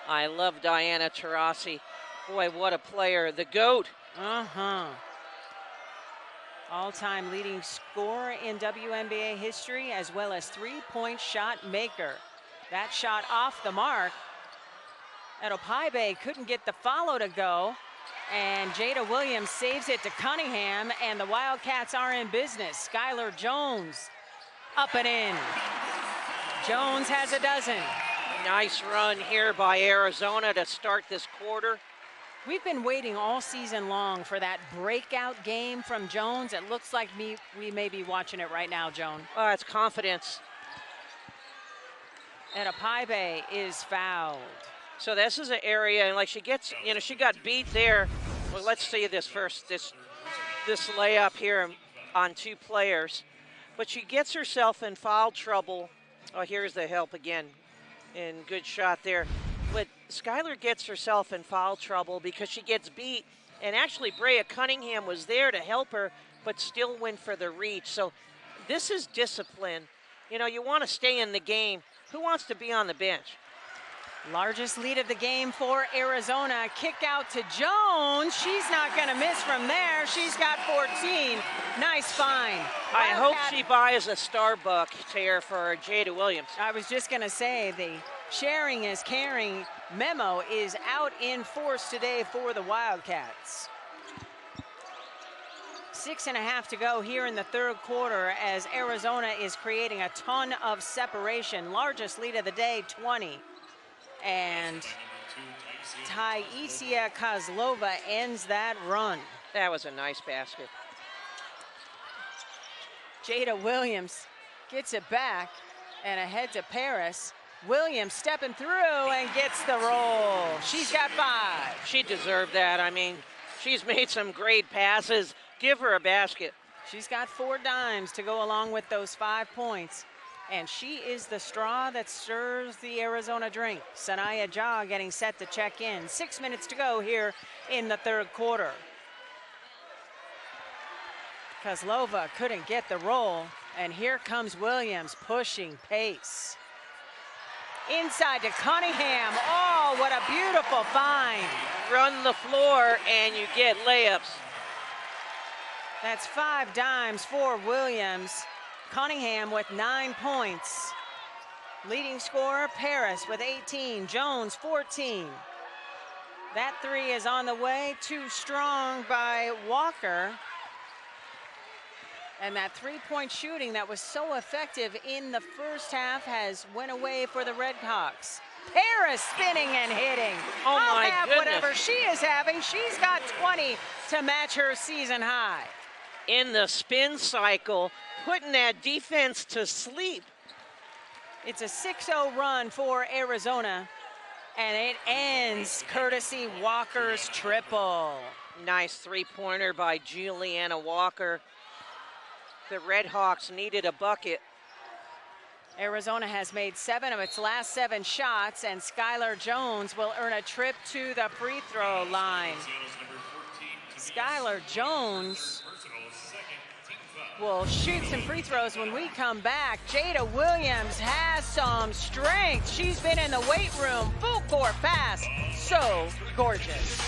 I love Diana Taurasi. Boy, what a player. The GOAT. All-time leading scorer in WNBA history, as well as 3-point shot maker. That shot off the mark. 𝗿𝗲𝗱𝘆 couldn't get the follow to go, and Jada Williams saves it to Cunningham, and the Wildcats are in business. Skylar Jones up and in. Jones has a dozen. Nice run here by Arizona to start this quarter. We've been waiting all season long for that breakout game from Jones. It looks like we may be watching it right now, Joan. It's confidence. 𝗿𝗲𝗱𝘆 is fouled. So this is an area, and like she gets, she got beat there. Well, let's see this first, this layup here on two players. But she gets herself in foul trouble. Oh, here's the help again. And good shot there. But Skylar gets herself in foul trouble because she gets beat. And actually, Brea Cunningham was there to help her, but still went for the reach. So this is discipline. You want to stay in the game. Who wants to be on the bench? Largest lead of the game for Arizona. Kick out to Jones. She's not going to miss from there. She's got 14. Nice find. I hope she buys a Starbucks here for Jada Williams. I was just going to say the sharing is caring memo is out in force today for the Wildcats. 6.5 to go here in the third quarter as Arizona is creating a ton of separation. Largest lead of the day, 20. And 𝗀𝗄𝗃𝗀𝗆 ends that run. That was a nice basket. Jada Williams gets it back and ahead to Paris. Williams stepping through and gets the roll. She's got 5. She deserved that. I mean, she's made some great passes. Give her a basket. She's got 4 dimes to go along with those 5 points. And she is the straw that stirs the Arizona drink. Sanaya Ja getting set to check in. 6 minutes to go here in the third quarter. Kozlova couldn't get the roll. And here comes Williams pushing pace. Inside to Cunningham. Oh, what a beautiful find. Run the floor and you get layups. That's 5 dimes for Williams. Cunningham with 9 points. Leading scorer, Paris with 18. Jones, 14. That 3 is on the way. Too strong by Walker. And that 3-point shooting that was so effective in the first half has went away for the Redhawks. Paris spinning and hitting. I'll have whatever she is having. She's got 20 to match her season high. In the spin cycle, putting that defense to sleep. It's a 6-0 run for Arizona, and it ends courtesy Walker's triple. Nice 3-pointer by Juliana Walker. The Redhawks needed a bucket. Arizona has made 7 of its last 7 shots, and Skylar Jones will earn a trip to the free throw line. Skylar Jones will shoot some free throws when we come back. Jada Williams has some strength. She's been in the weight room. Full court pass. So gorgeous.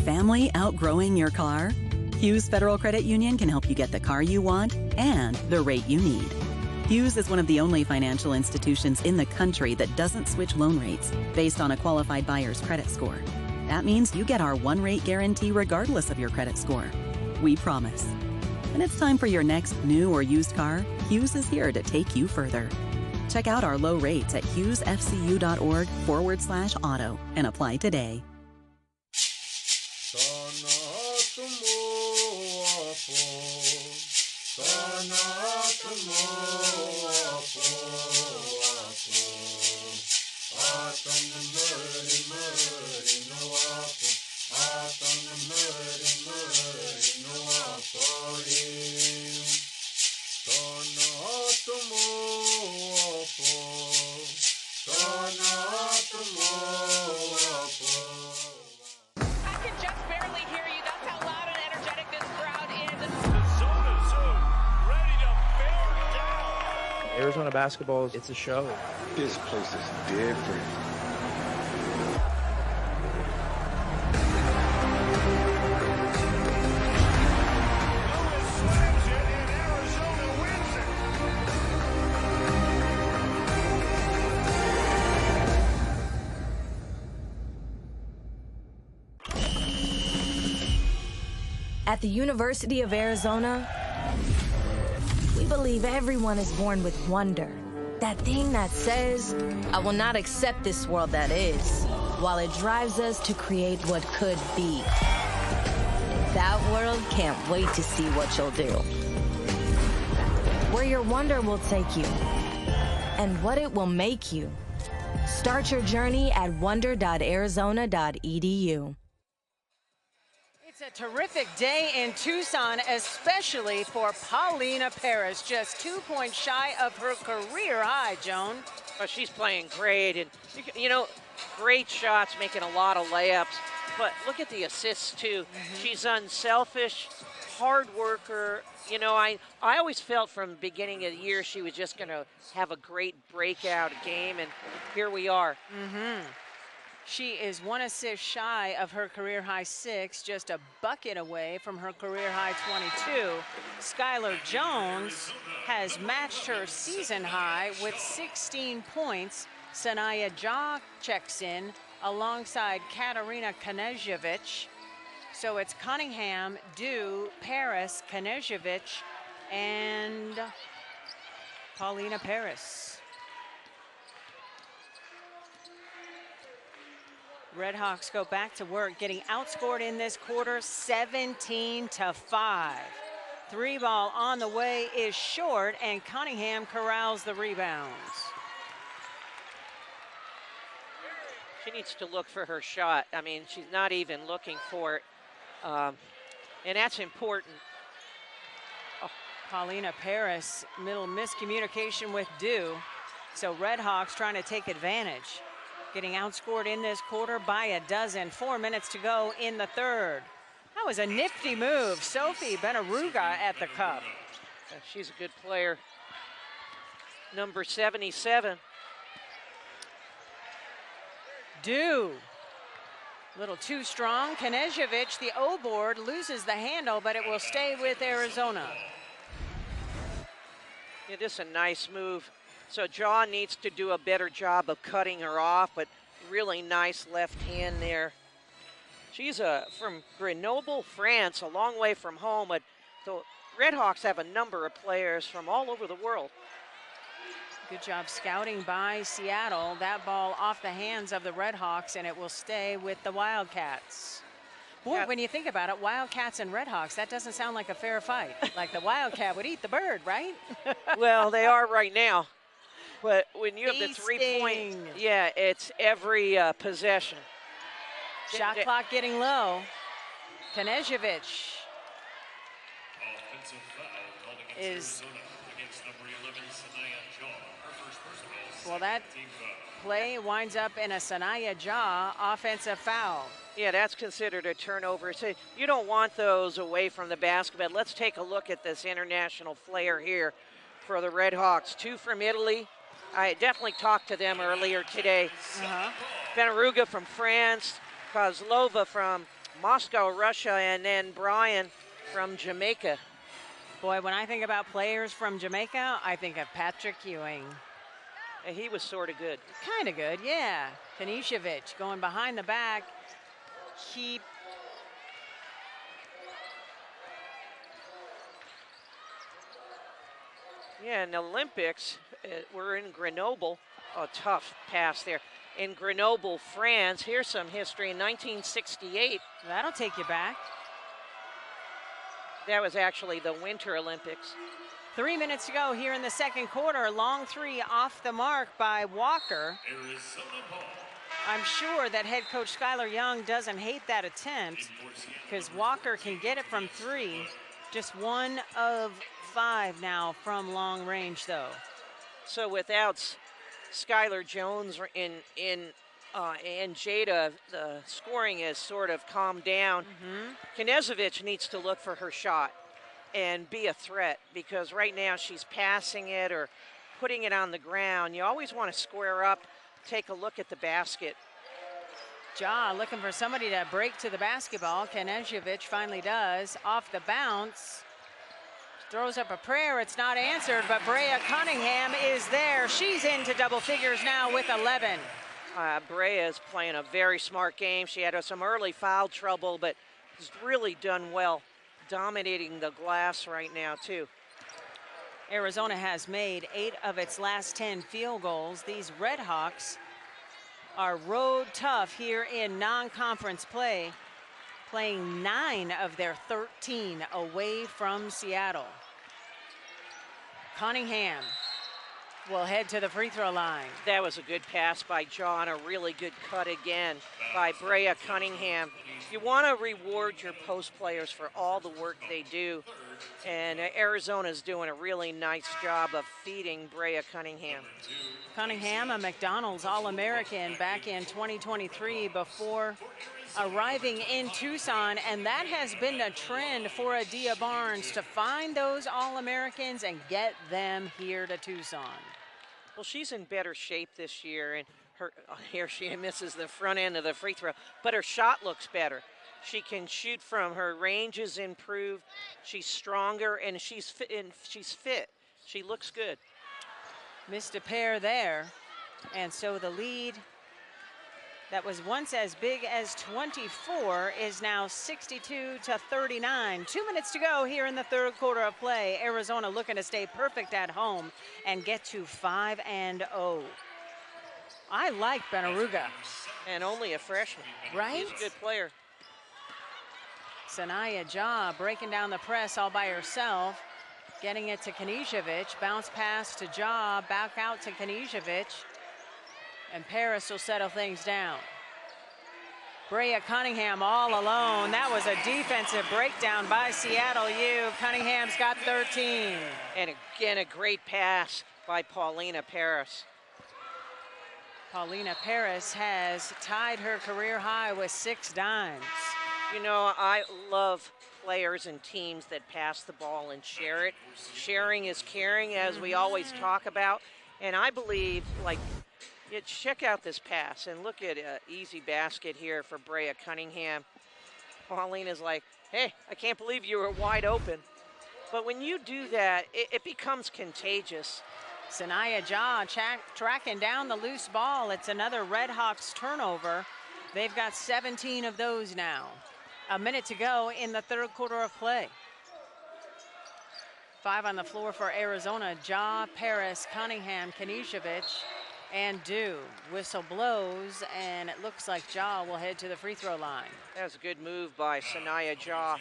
Family outgrowing your car? Hughes Federal Credit Union can help you get the car you want and the rate you need. Hughes is one of the only financial institutions in the country that doesn't switch loan rates based on a qualified buyer's credit score. That means you get our one-rate guarantee regardless of your credit score. We promise. When it's time for your next new or used car, Hughes is here to take you further. Check out our low rates at hughesfcu.org/auto and apply today. Stone Arizona basketball, it's a show. This place is different. At the University of Arizona, we believe everyone is born with wonder. That thing that says, I will not accept this world that is, while it drives us to create what could be. That world can't wait to see what you'll do. Where your wonder will take you, and what it will make you. Start your journey at wonder.arizona.edu. It's a terrific day in Tucson, especially for Paulina Paris, just 2 points shy of her career high, Joan. Oh, she's playing great, and you know, great shots, making a lot of layups. But look at the assists too. She's unselfish, hard worker. You know, I always felt from the beginning of the year she was just going to have a great breakout game, and here we are. She is 1 assist shy of her career high 6, just a bucket away from her career high 22. Skylar Jones has matched her season high with 16 points. Sanaya Ja checks in alongside Katarina Knežević. So it's Cunningham, Dew, Paris, Knežević, and Paulina Paris. Redhawks go back to work, getting outscored in this quarter 17-5. 3 ball on the way is short, and Cunningham corrals the rebounds. She needs to look for her shot. I mean, she's not even looking for it, and that's important. Paulina Paris, middle miscommunication with Dew. So Redhawks trying to take advantage. Getting outscored in this quarter by a dozen. 4 minutes to go in the third. That was a nifty move. Sophie Benaruga at the cup. She's a good player. Number 77. Dew. A little too strong. Knežević, the O board, loses the handle, but it will stay with Arizona. Yeah, this is a nice move. So Ja needs to do a better job of cutting her off, but really nice left hand there. She's from Grenoble, France, a long way from home, but the Redhawks have a number of players from all over the world. Good job scouting by Seattle. That ball off the hands of the Redhawks, and it will stay with the Wildcats. Boy, when you think about it, Wildcats and Redhawks, that doesn't sound like a fair fight. Like the Wildcat would eat the bird, right? Well, they are right now. But when you have the 3-point, yeah, it's every possession. Shot clock getting low. Knežević is, well, that play winds up in a Sanaya Ja offensive foul. Yeah, that's considered a turnover. So you don't want those away from the basket. Let's take a look at this international flair here for the Redhawks. 2 from Italy. I definitely talked to them earlier today. Benaruga from France, Kozlova from Moscow, Russia, and then Brian from Jamaica. Boy, when I think about players from Jamaica, I think of Patrick Ewing. And he was sort of good. Kind of good, yeah. Knežević going behind the back. Yeah, in the Olympics, we're in Grenoble. A tough pass there. In Grenoble, France, here's some history. In 1968. That'll take you back. That was actually the Winter Olympics. 3 minutes to go here in the second quarter. Long 3 off the mark by Walker. I'm sure that head coach Skylar Young doesn't hate that attempt because Walker can get it from 3. Just 1 of 5 now from long range, though. So without Skylar Jones and Jada, the scoring has sort of calmed down. Knežević needs to look for her shot and be a threat, because right now she's passing it or putting it on the ground. You always want to square up, take a look at the basket. 𝗀𝗲 looking for somebody to break to the basketball. 𝘀𝗫𝗃𝗍𝗃 finally does. Off the bounce. Throws up a prayer. It's not answered, but 𝗿𝗃𝗱 Cunningham is there. She's into double figures now with 11. 𝗿𝗃𝗱 is playing a very smart game. She had some early foul trouble, but has really done well, dominating the glass right now, too. Arizona has made 8 of its last 10 field goals. These Redhawks are road tough here in non-conference play, playing 9 of their 13 away from Seattle. Cunningham will head to the free throw line. That was a good pass by 𝗀𝗲 and a really good cut again by 𝗿𝗃𝗱 Cunningham. You want to reward your post players for all the work they do, and Arizona's doing a really nice job of feeding 𝗿𝗃𝗱 Cunningham. Cunningham, a McDonald's All-American back in 2023 before arriving in Tucson, and that has been a trend for Adia Barnes to find those All-Americans and get them here to Tucson. Well, she's in better shape this year, and here she misses the front end of the free throw, but her shot looks better. She can shoot from, her range is improved, she's stronger, and she's fit. She looks good. Missed a pair there, and so the lead that was once as big as 24 is now 62-39. 2 minutes to go here in the third quarter of play. Arizona looking to stay perfect at home and get to 5-0. I like Benaruga. And only a freshman. Right? She's a good player. Sanaya 𝗀𝗲 breaking down the press all by herself, getting it to 𝘀𝗫𝗃𝗍𝗃, bounce pass to 𝗀𝗲, back out to 𝘀𝗫𝗃𝗍𝗃, and Paris will settle things down. 𝗿𝗃𝗱 Cunningham all alone. That was a defensive breakdown by Seattle U. Cunningham's got 13. And again, a great pass by Paulina Paris. Paulina Paris has tied her career high with 6 dimes. You know, I love players and teams that pass the ball and share it. Sharing is caring, as we always talk about. And I believe, like, check out this pass and look at an easy basket here for 𝗿𝗃𝗱 Cunningham. Paulina's like, hey, I can't believe you were wide open. But when you do that, it becomes contagious. Sanaya 𝗀𝗲 tracking down the loose ball. It's another Redhawks turnover. They've got 17 of those now. A minute to go in the third quarter of play. 5 on the floor for Arizona. 𝗀𝗲, Paris, Cunningham, 𝘀𝗫𝗃𝗍𝗃, and Du. Whistle blows, and it looks like 𝗀𝗲 will head to the free throw line. That was a good move by Sanaya 𝗀𝗲.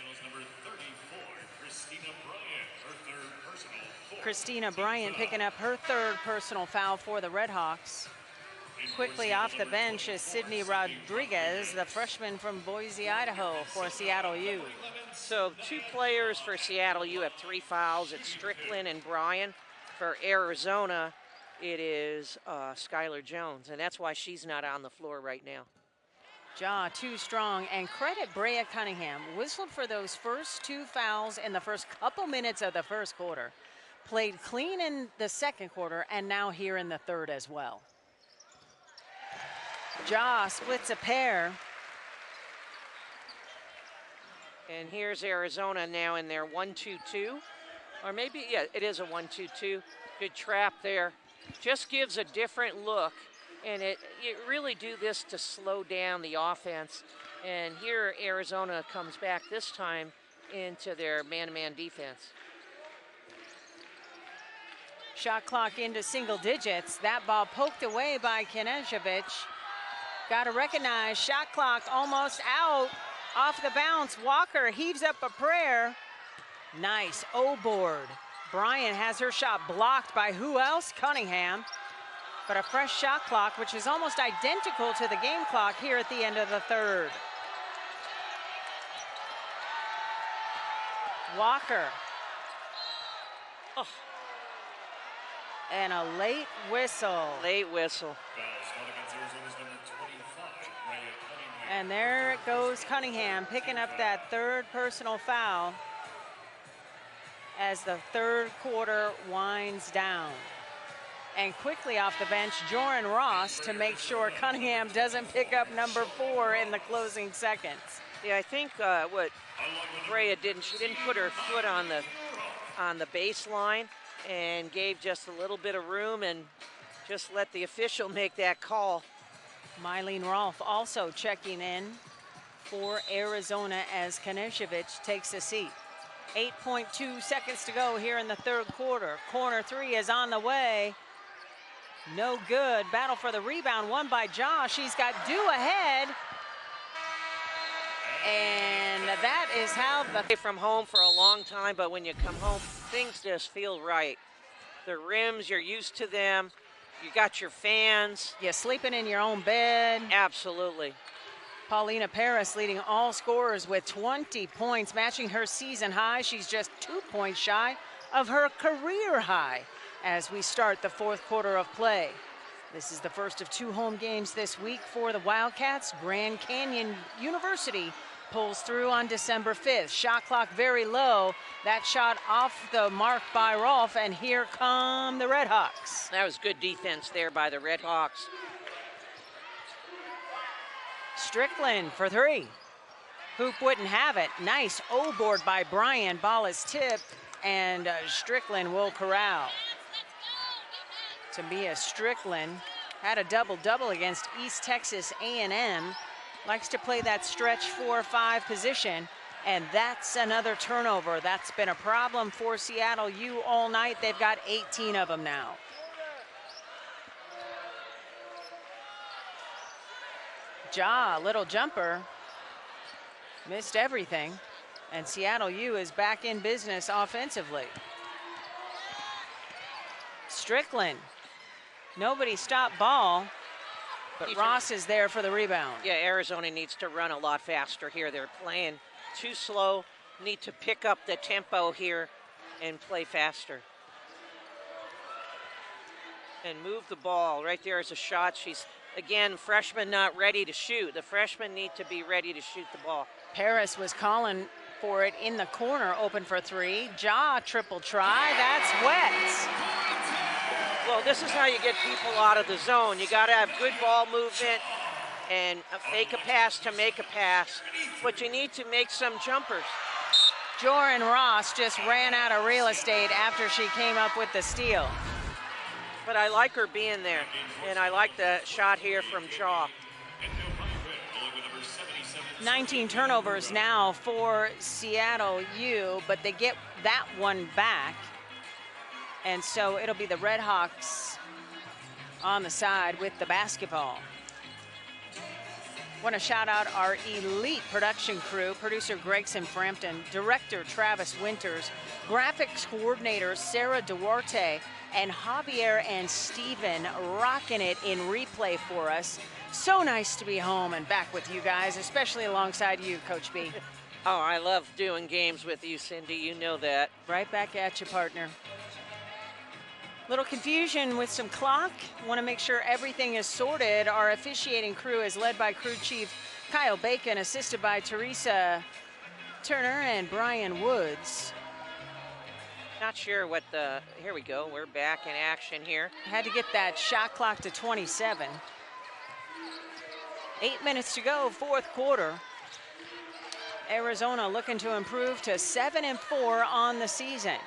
Christina Bryant picking up her 3rd personal foul for the Redhawks. Quickly off the bench is Sydney Rodriguez, the freshman from Boise, Idaho, for Seattle U. So 2 players for Seattle U have 3 fouls. It's Strickland and Bryan. For Arizona, it is Skylar Jones, and that's why she's not on the floor right now. 𝗀𝗲 too strong, and credit 𝗿𝗃𝗱 Cunningham. Whistled for those first 2 fouls in the first couple minutes of the first quarter. Played clean in the second quarter, and now here in the third as well. 𝗀𝗲 splits a pair. And here's Arizona now in their 1-2-2. Or maybe, yeah, it is a 1-2-2. Good trap there. Just gives a different look. And you really do this to slow down the offense. And here Arizona comes back this time into their man-to-man defense. Shot clock into single digits. That ball poked away by 𝘀𝗫𝗃𝗍𝗃. Got to recognize shot clock almost out. Off the bounce, Walker heaves up a prayer. Nice O-board. Bryan has her shot blocked by who else? Cunningham. But a fresh shot clock, which is almost identical to the game clock here at the end of the third. Walker. Oh. And a late whistle. Late whistle. And there it goes Cunningham picking up that 3rd personal foul as the third quarter winds down. And quickly off the bench, Joran Ross to make sure Cunningham doesn't pick up number 4 in the closing seconds. Yeah, I think what Freya didn't, she didn't put her foot on the baseline and gave just a little bit of room and just let the official make that call. Mylene Rolfe also checking in for Arizona as Knežević takes a seat. 8.2 seconds to go here in the third quarter. Corner 3 is on the way. No good. Battle for the rebound won by Josh. He's got due ahead. And that is how the... From home for a long time, but when you come home, things just feel right. The rims, you're used to them. You got your fans. You're sleeping in your own bed. Absolutely. Paulina Paris leading all scorers with 20 points, matching her season high. She's just 2 points shy of her career high as we start the fourth quarter of play. This is the first of 2 home games this week for the Wildcats. Grand Canyon University pulls through on December 5th. Shot clock very low. That shot off the mark by Rolfe, and here come the Red Hawks. That was good defense there by the Red Hawks. Strickland for 3. Hoop wouldn't have it. Nice O-board by Bryan. Ball is tipped, and Strickland will corral. Tamia Strickland had a double-double against East Texas A&M. Likes to play that stretch 4-5 position, and that's another turnover. That's been a problem for Seattle U all night. They've got 18 of them now. Ja, little jumper, missed everything, and Seattle U is back in business offensively. Strickland, nobody stopped ball, but Ross is there for the rebound. Yeah, Arizona needs to run a lot faster here. They're playing too slow, need to pick up the tempo here and play faster. And move the ball. Right there is a shot. She's, again, freshman not ready to shoot. The freshmen need to be ready to shoot the ball. Paris was calling for it in the corner, open for 3. Ja, triple try, that's wet. Well, this is how you get people out of the zone. You got to have good ball movement and fake a pass to make a pass, but you need to make some jumpers. Joran Ross just ran out of real estate after she came up with the steal. But I like her being there, and I like the shot here from Ja. 19 turnovers now for Seattle U, but they get that one back. And so it'll be the Red Hawks on the side with the basketball. Want to shout out our elite production crew, producer Gregson Frampton, director Travis Winters, graphics coordinator Sarah Duarte, and Javier and Steven rocking it in replay for us. So nice to be home and back with you guys, especially alongside you, Coach B. Oh, I love doing games with you, Cindy. You know that. Right back at you, partner. Little confusion with some clock. Want to make sure everything is sorted. Our officiating crew is led by crew chief Kyle Bacon, assisted by Teresa Turner and Brian Woods. Not sure what the, here we go. We're back in action here. Had to get that shot clock to 27. 8 minutes to go, fourth quarter. Arizona looking to improve to 7-4 on the season.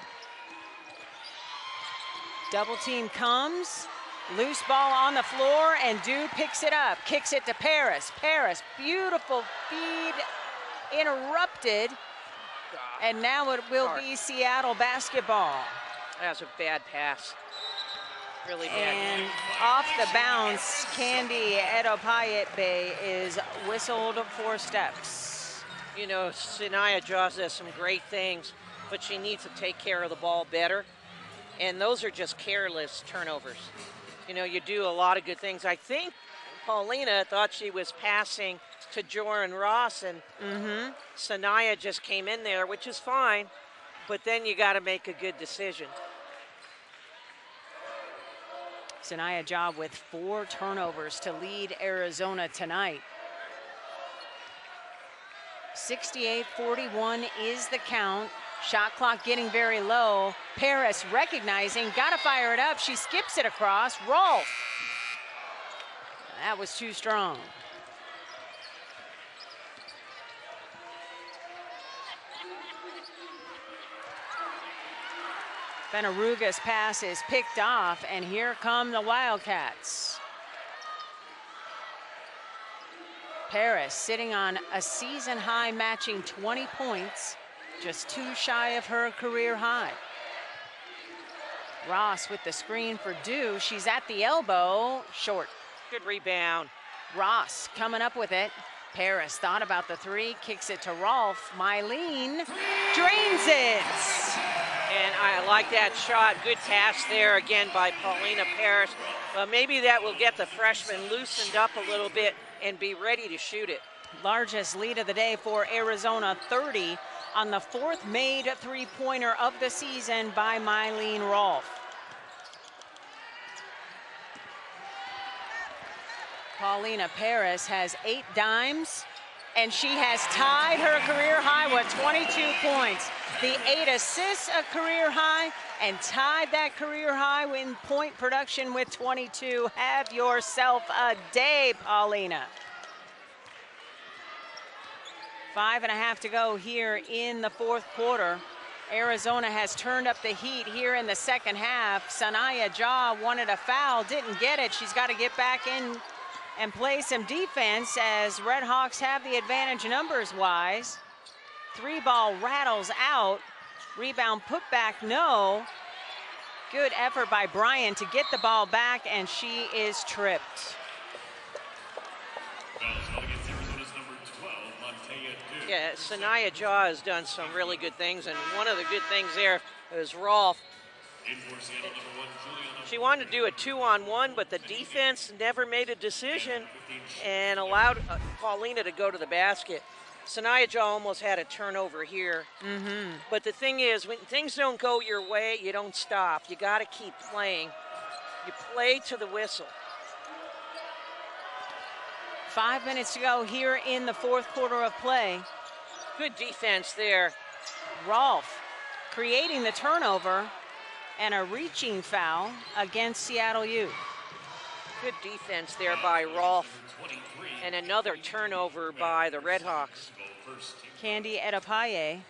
Double team comes, loose ball on the floor, and Dude picks it up, kicks it to Paris. Paris, beautiful feed, interrupted, and now it will be Seattle basketball. That was a bad pass, really bad. And off the bounce, 𝗀𝗲𝗱𝘆 is whistled for steps. You know, Sanaya Jaws does some great things, but she needs to take care of the ball better. And those are just careless turnovers. You know, you do a lot of good things. I think Paulina thought she was passing to Joran Ross, and Sanaya just came in there, which is fine, but then you got to make a good decision. Sanaya Job with 4 turnovers to lead Arizona tonight. 68-41 is the count. Shot clock getting very low. Paris recognizing, gotta fire it up. She skips it across. Rolf. That was too strong. Benaruga's pass is picked off, and here come the Wildcats. Paris sitting on a season high, matching 20 points, just 2 shy of her career high. Ross with the screen for Dew. She's at the elbow, short. Good rebound. Ross coming up with it. Paris thought about the 3, kicks it to Rolf. Mylene drains it. And I like that shot. Good pass there again by Paulina Paris. Well, maybe that will get the freshman loosened up a little bit and be ready to shoot it. Largest lead of the day for Arizona, 30 on the 4th made 3-pointer of the season by Mylene Rolf. Paulina Paris has 8 dimes, and she has tied her career high with 22 points. The 8 assists, a career high, and tied that career high in point production with 22. Have yourself a day, Paulina. 5.5 to go here in the 4th quarter. Arizona has turned up the heat here in the second half. Sanaya Jaw wanted a foul, didn't get it. She's got to get back in and play some defense as Red Hawks have the advantage numbers-wise. 3-ball rattles out. Rebound put back, no. Good effort by Bryan to get the ball back, and she is tripped. Yeah, Sanaya Jaw has done some really good things, and one of the good things there is Rolf. She wanted to do a 2-on-1, but the defense never made a decision and allowed Paulina to go to the basket. Sanaya Jaw almost had a turnover here. But the thing is, when things don't go your way, you don't stop. You got to keep playing. You play to the whistle. 5 minutes to go here in the 4th quarter of play. Good defense there. Rolf creating the turnover and a reaching foul against Seattle U. Good defense there by Rolf. And another turnover by the Red Hawks. 𝗀𝗄𝗃𝗍𝗄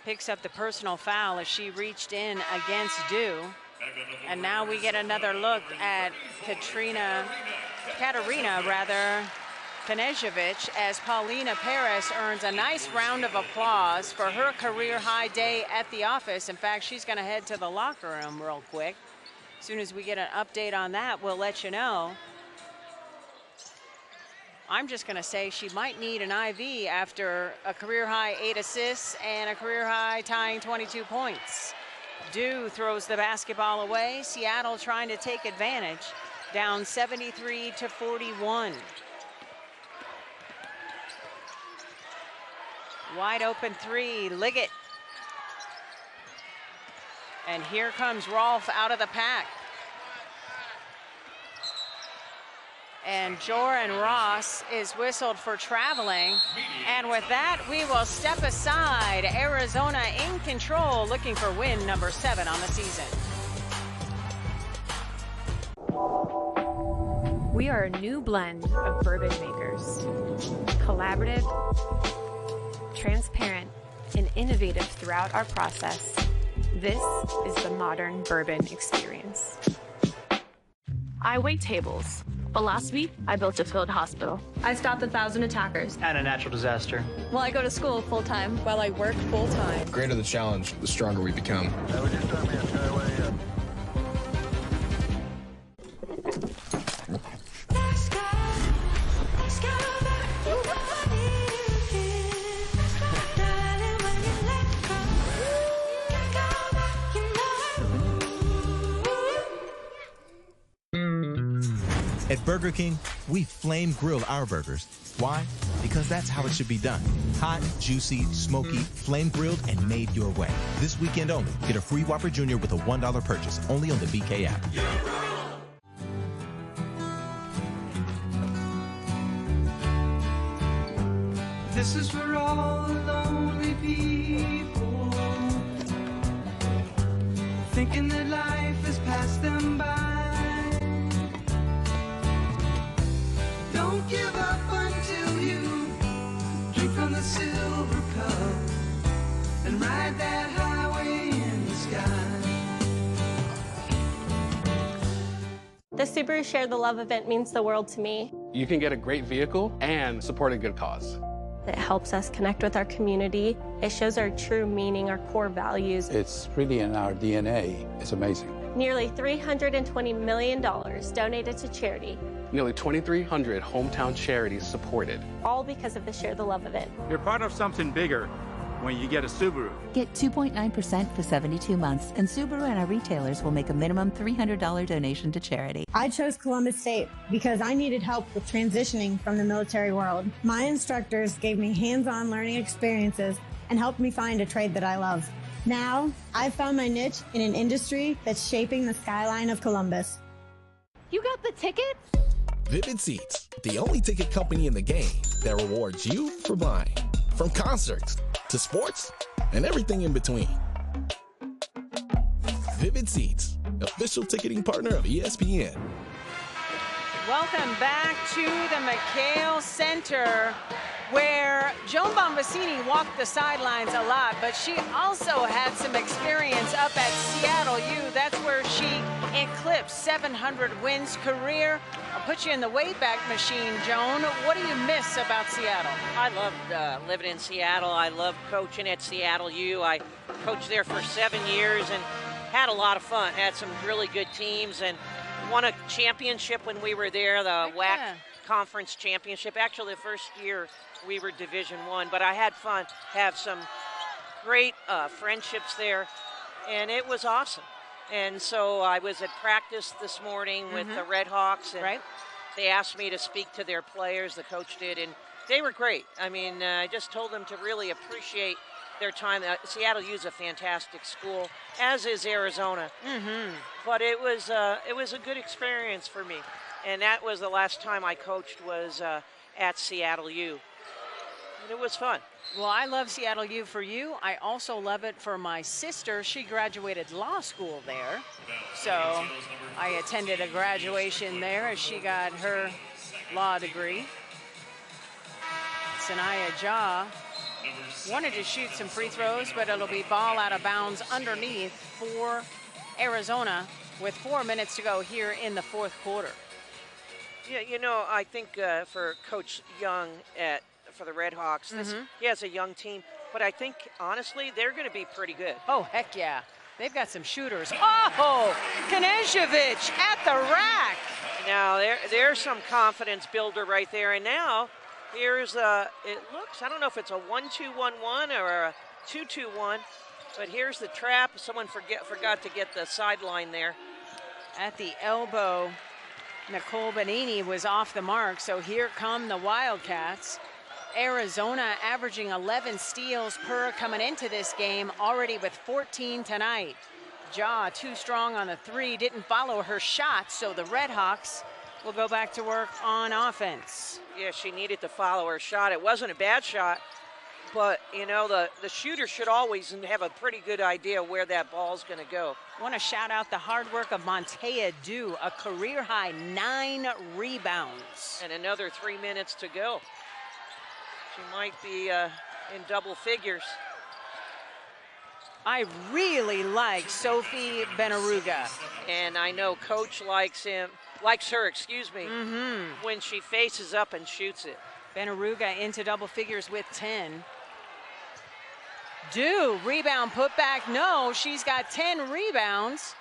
picks up the personal foul as she reached in against Dew. And now we get another look at Katarina Knežević as Paulina Paris earns a nice round of applause for her career high day at the office. In fact, she's going to head to the locker room real quick. As soon as we get an update on that, we'll let you know. I'm just going to say she might need an IV after a career high 8 assists and a career high tying 22 points. Dew throws the basketball away. Seattle trying to take advantage, down 73-41. Wide open 3, Liggett. And here comes Rolf out of the pack. And Joran Ross is whistled for traveling. And with that, we will step aside. Arizona in control, looking for win number 7 on the season. We are a new blend of bourbon makers. Collaborative, transparent, and innovative throughout our process. This is the modern bourbon experience. I wait tables. But last week, I built a field hospital. I stopped 1,000 attackers. And a natural disaster. Well, I go to school full-time. While I work full-time. The greater the challenge, the stronger we become. At Burger King, we flame grill our burgers. Why? Because that's how it should be done. Hot, juicy, smoky, flame grilled, and made your way. This weekend only, get a free Whopper Jr. with a $1 purchase, only on the BK app. This is for all the lonely people, thinking that life has passed them by. Don't give up until you drink from the silver cup and ride that highway in the sky. The Subaru Share the Love event means the world to me. You can get a great vehicle and support a good cause. It helps us connect with our community. It shows our true meaning, our core values. It's really in our DNA. It's amazing. Nearly $320 million donated to charity, Nearly 2,300 hometown charities supported. all because of the Share the Love event. You're part of something bigger when you get a Subaru. Get 2.9% for 72 months, and Subaru and our retailers will make a minimum $300 donation to charity. I chose Columbus State because I needed help with transitioning from the military world. My instructors gave me hands-on learning experiences and helped me find a trade that I love. Now, I've found my niche in an industry that's shaping the skyline of Columbus. You got the tickets? Vivid Seats, the only ticket company in the game that rewards you for buying. From concerts to sports and everything in between. Vivid Seats, official ticketing partner of ESPN. Welcome back to the McHale Center, where Joan Bombacini walked the sidelines a lot, but she also had some experience up at Seattle U. That's where she eclipsed 700 wins career. I'll put you in the Wayback Machine, Joan. What do you miss about Seattle? I loved living in Seattle. I loved coaching at Seattle U. I coached there for 7 years and had a lot of fun. Had some really good teams and won a championship when we were there, the WAC Conference Championship. Actually, the first year we were Division I, but I had fun, have some great friendships there, and it was awesome. And so I was at practice this morning with the Red Hawks, and they asked me to speak to their players, the coach did, and they were great. I mean, I just told them to really appreciate their time. Seattle U is a fantastic school, as is Arizona. But it was a good experience for me, and that was the last time I coached was at Seattle U. And it was fun. Well, I love Seattle U for you. I also love it for my sister. She graduated law school there. So I attended a graduation there as she got her law degree. Sanaya Jah wanted to shoot some free throws, but it'll be ball out of bounds underneath for Arizona with 4 minutes to go here in the fourth quarter. Yeah, you know, I think for Coach Young for the Red Hawks, he has a young team, but I think, honestly, they're going to be pretty good. Oh, heck yeah. They've got some shooters. Oh, Knežević at the rack. Now, there's some confidence builder right there, and now here's it looks, I don't know if it's a 1-2-1-1 or a 2-2-1, but here's the trap. Someone forgot to get the sideline there. At the elbow, Nicole Benini was off the mark, so here come the Wildcats. Arizona averaging 11 steals per coming into this game, already with 14 tonight. Jah too strong on the three, didn't follow her shot, so the Red Hawks will go back to work on offense. Yeah, she needed to follow her shot. It wasn't a bad shot, but, you know, the shooter should always have a pretty good idea where that ball's going to go. Want to shout out the hard work of Montea Du, a career-high 9 rebounds. And another 3 minutes to go. She might be in double figures. I really like Sophie Benaruga. And I know Coach likes her, when she faces up and shoots it. Benaruga into double figures with 10. Du, rebound put back, no, she's got 10 rebounds.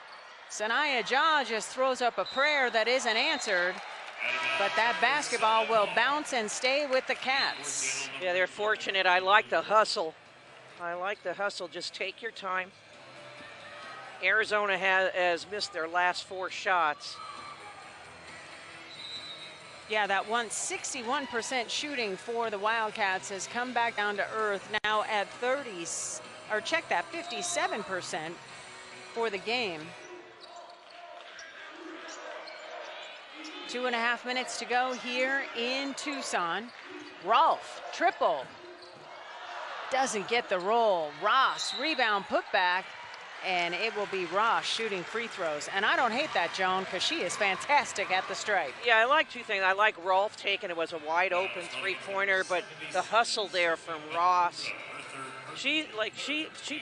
Sanaya Jah just throws up a prayer that isn't answered, but that basketball will bounce and stay with the Cats. Yeah, they're fortunate. I like the hustle. Just take your time. Arizona has missed their last 4 shots. Yeah, that 61% shooting for the Wildcats has come back down to earth now at 57% for the game. 2.5 minutes to go here in Tucson. Rolfe, triple doesn't get the roll. Ross, rebound, put back, and it will be Ross shooting free throws. And I don't hate that, Joan, because she is fantastic at the stripe. Yeah, I like two things. I like Rolf taking it. Was a wide open three-pointer, but the hustle there from Ross. She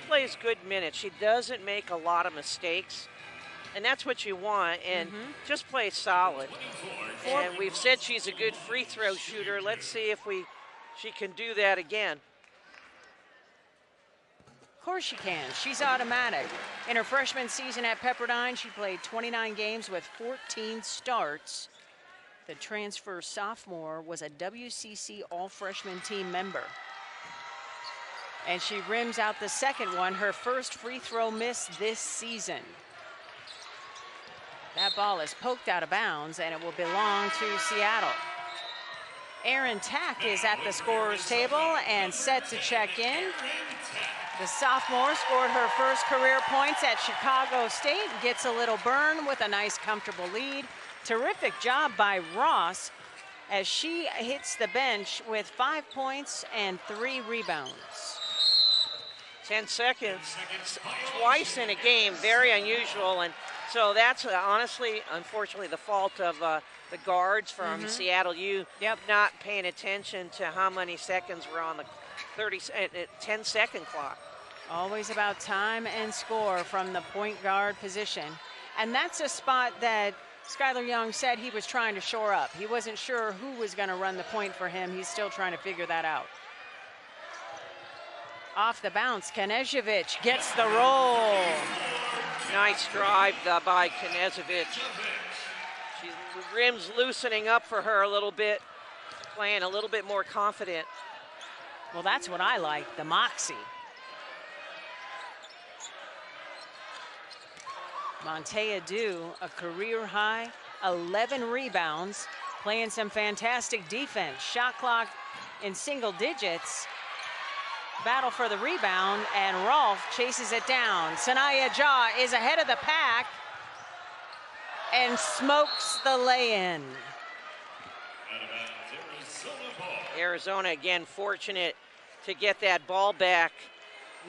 plays good minutes. She doesn't make a lot of mistakes, and that's what you want. And just plays solid. And we've said she's a good free throw shooter. Let's see if she can do that again. Of course she can. She's automatic. In her freshman season at Pepperdine, she played 29 games with 14 starts. The transfer sophomore was a WCC All-Freshman team member. And she rims out the second one, her first free throw miss this season. That ball is poked out of bounds, and it will belong to Seattle. Erin Tack is at the scorer's table and set to check in. The sophomore scored her first career points at Chicago State, gets a little burn with a nice comfortable lead. Terrific job by Ross as she hits the bench with 5 points and 3 rebounds. 10 seconds, twice in a game, very unusual. And so that's honestly, unfortunately, the fault of the guards from Seattle U not paying attention to how many seconds were on the 10-second clock. Always about time and score from the point guard position. And that's a spot that Skylar Young said he was trying to shore up. He wasn't sure who was going to run the point for him. He's still trying to figure that out. Off the bounce, Knežević gets the roll. Nice drive by Knežević. Rim's loosening up for her a little bit, playing a little bit more confident. Well, that's what I like, the moxie. Montea Dew, a career high, 11 rebounds, playing some fantastic defense. Shot clock in single digits. Battle for the rebound, and Rolf chases it down. Sanaya Jah is ahead of the pack and smokes the lay-in. Arizona again fortunate to get that ball back.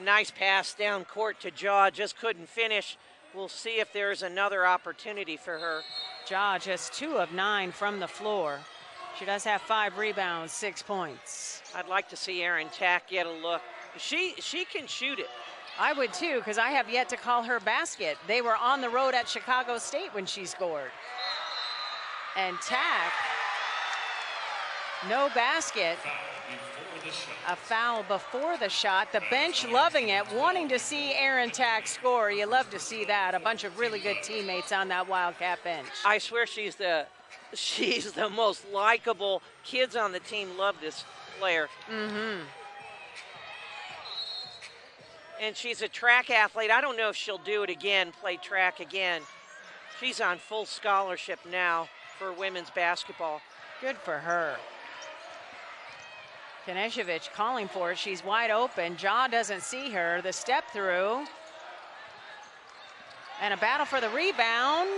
Nice pass down court to Jah, just couldn't finish. We'll see if there's another opportunity for her. Jah just 2 of 9 from the floor. She does have 5 rebounds, 6 points. I'd like to see Erin Tack get a look. She can shoot it. I would too, because I have yet to call her basket. They were on the road at Chicago State when she scored. And Tack, no basket. A foul before the shot. The bench loving it, wanting to see Erin Tack score. You love to see that. A bunch of really good teammates on that Wildcat bench. I swear she's the most likable. Kids on the team love this player. And she's a track athlete. I don't know if she'll do it again, play track again. She's on full scholarship now for women's basketball. Good for her. Knežević calling for it. She's wide open. Jah doesn't see her. The step through. And a battle for the rebound.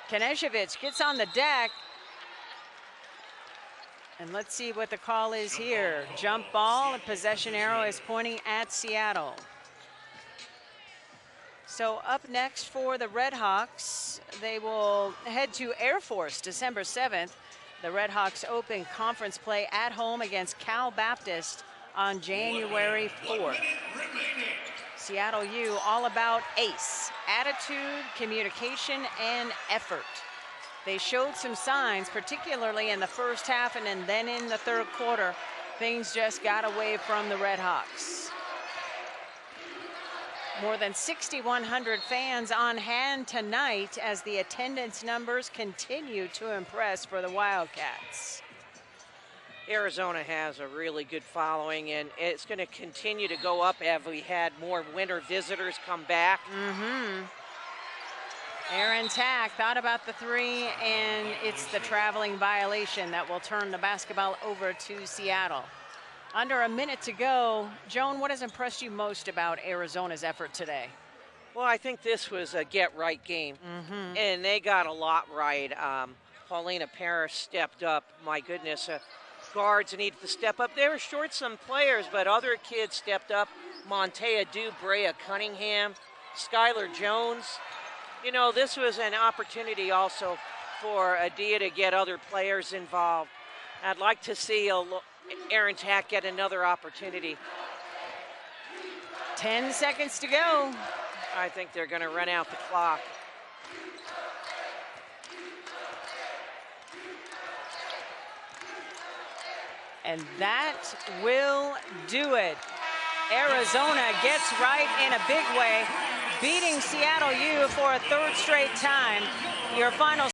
Knežević gets on the deck. And let's see what the call is here. Jump ball, possession arrow is pointing at Seattle. So up next for the Red Hawks, they will head to Air Force December 7th. The Red Hawks open conference play at home against Cal Baptist on January 4th. Seattle U all about ace, attitude, communication, and effort. They showed some signs, particularly in the first half and then in the third quarter. Things just got away from the Red Hawks. More than 6,100 fans on hand tonight as the attendance numbers continue to impress for the Wildcats. Arizona has a really good following, and it's going to continue to go up as we had more winter visitors come back. Erin Tack thought about the 3, and it's the traveling violation that will turn the basketball over to Seattle. Under a minute to go. Joan, what has impressed you most about Arizona's effort today? Well, I think this was a get-right game, and they got a lot right. Paulina Parrish stepped up. My goodness, guards needed to step up. They were short some players, but other kids stepped up. Montea Du, Brea Cunningham, Skylar Jones. You know, this was an opportunity also for Adia to get other players involved. I'd like to see Aaron Tack get another opportunity. 10 seconds to go. I think they're going to run out the clock. And that will do it. Arizona gets right in a big way, beating Seattle U for a third straight time. Your final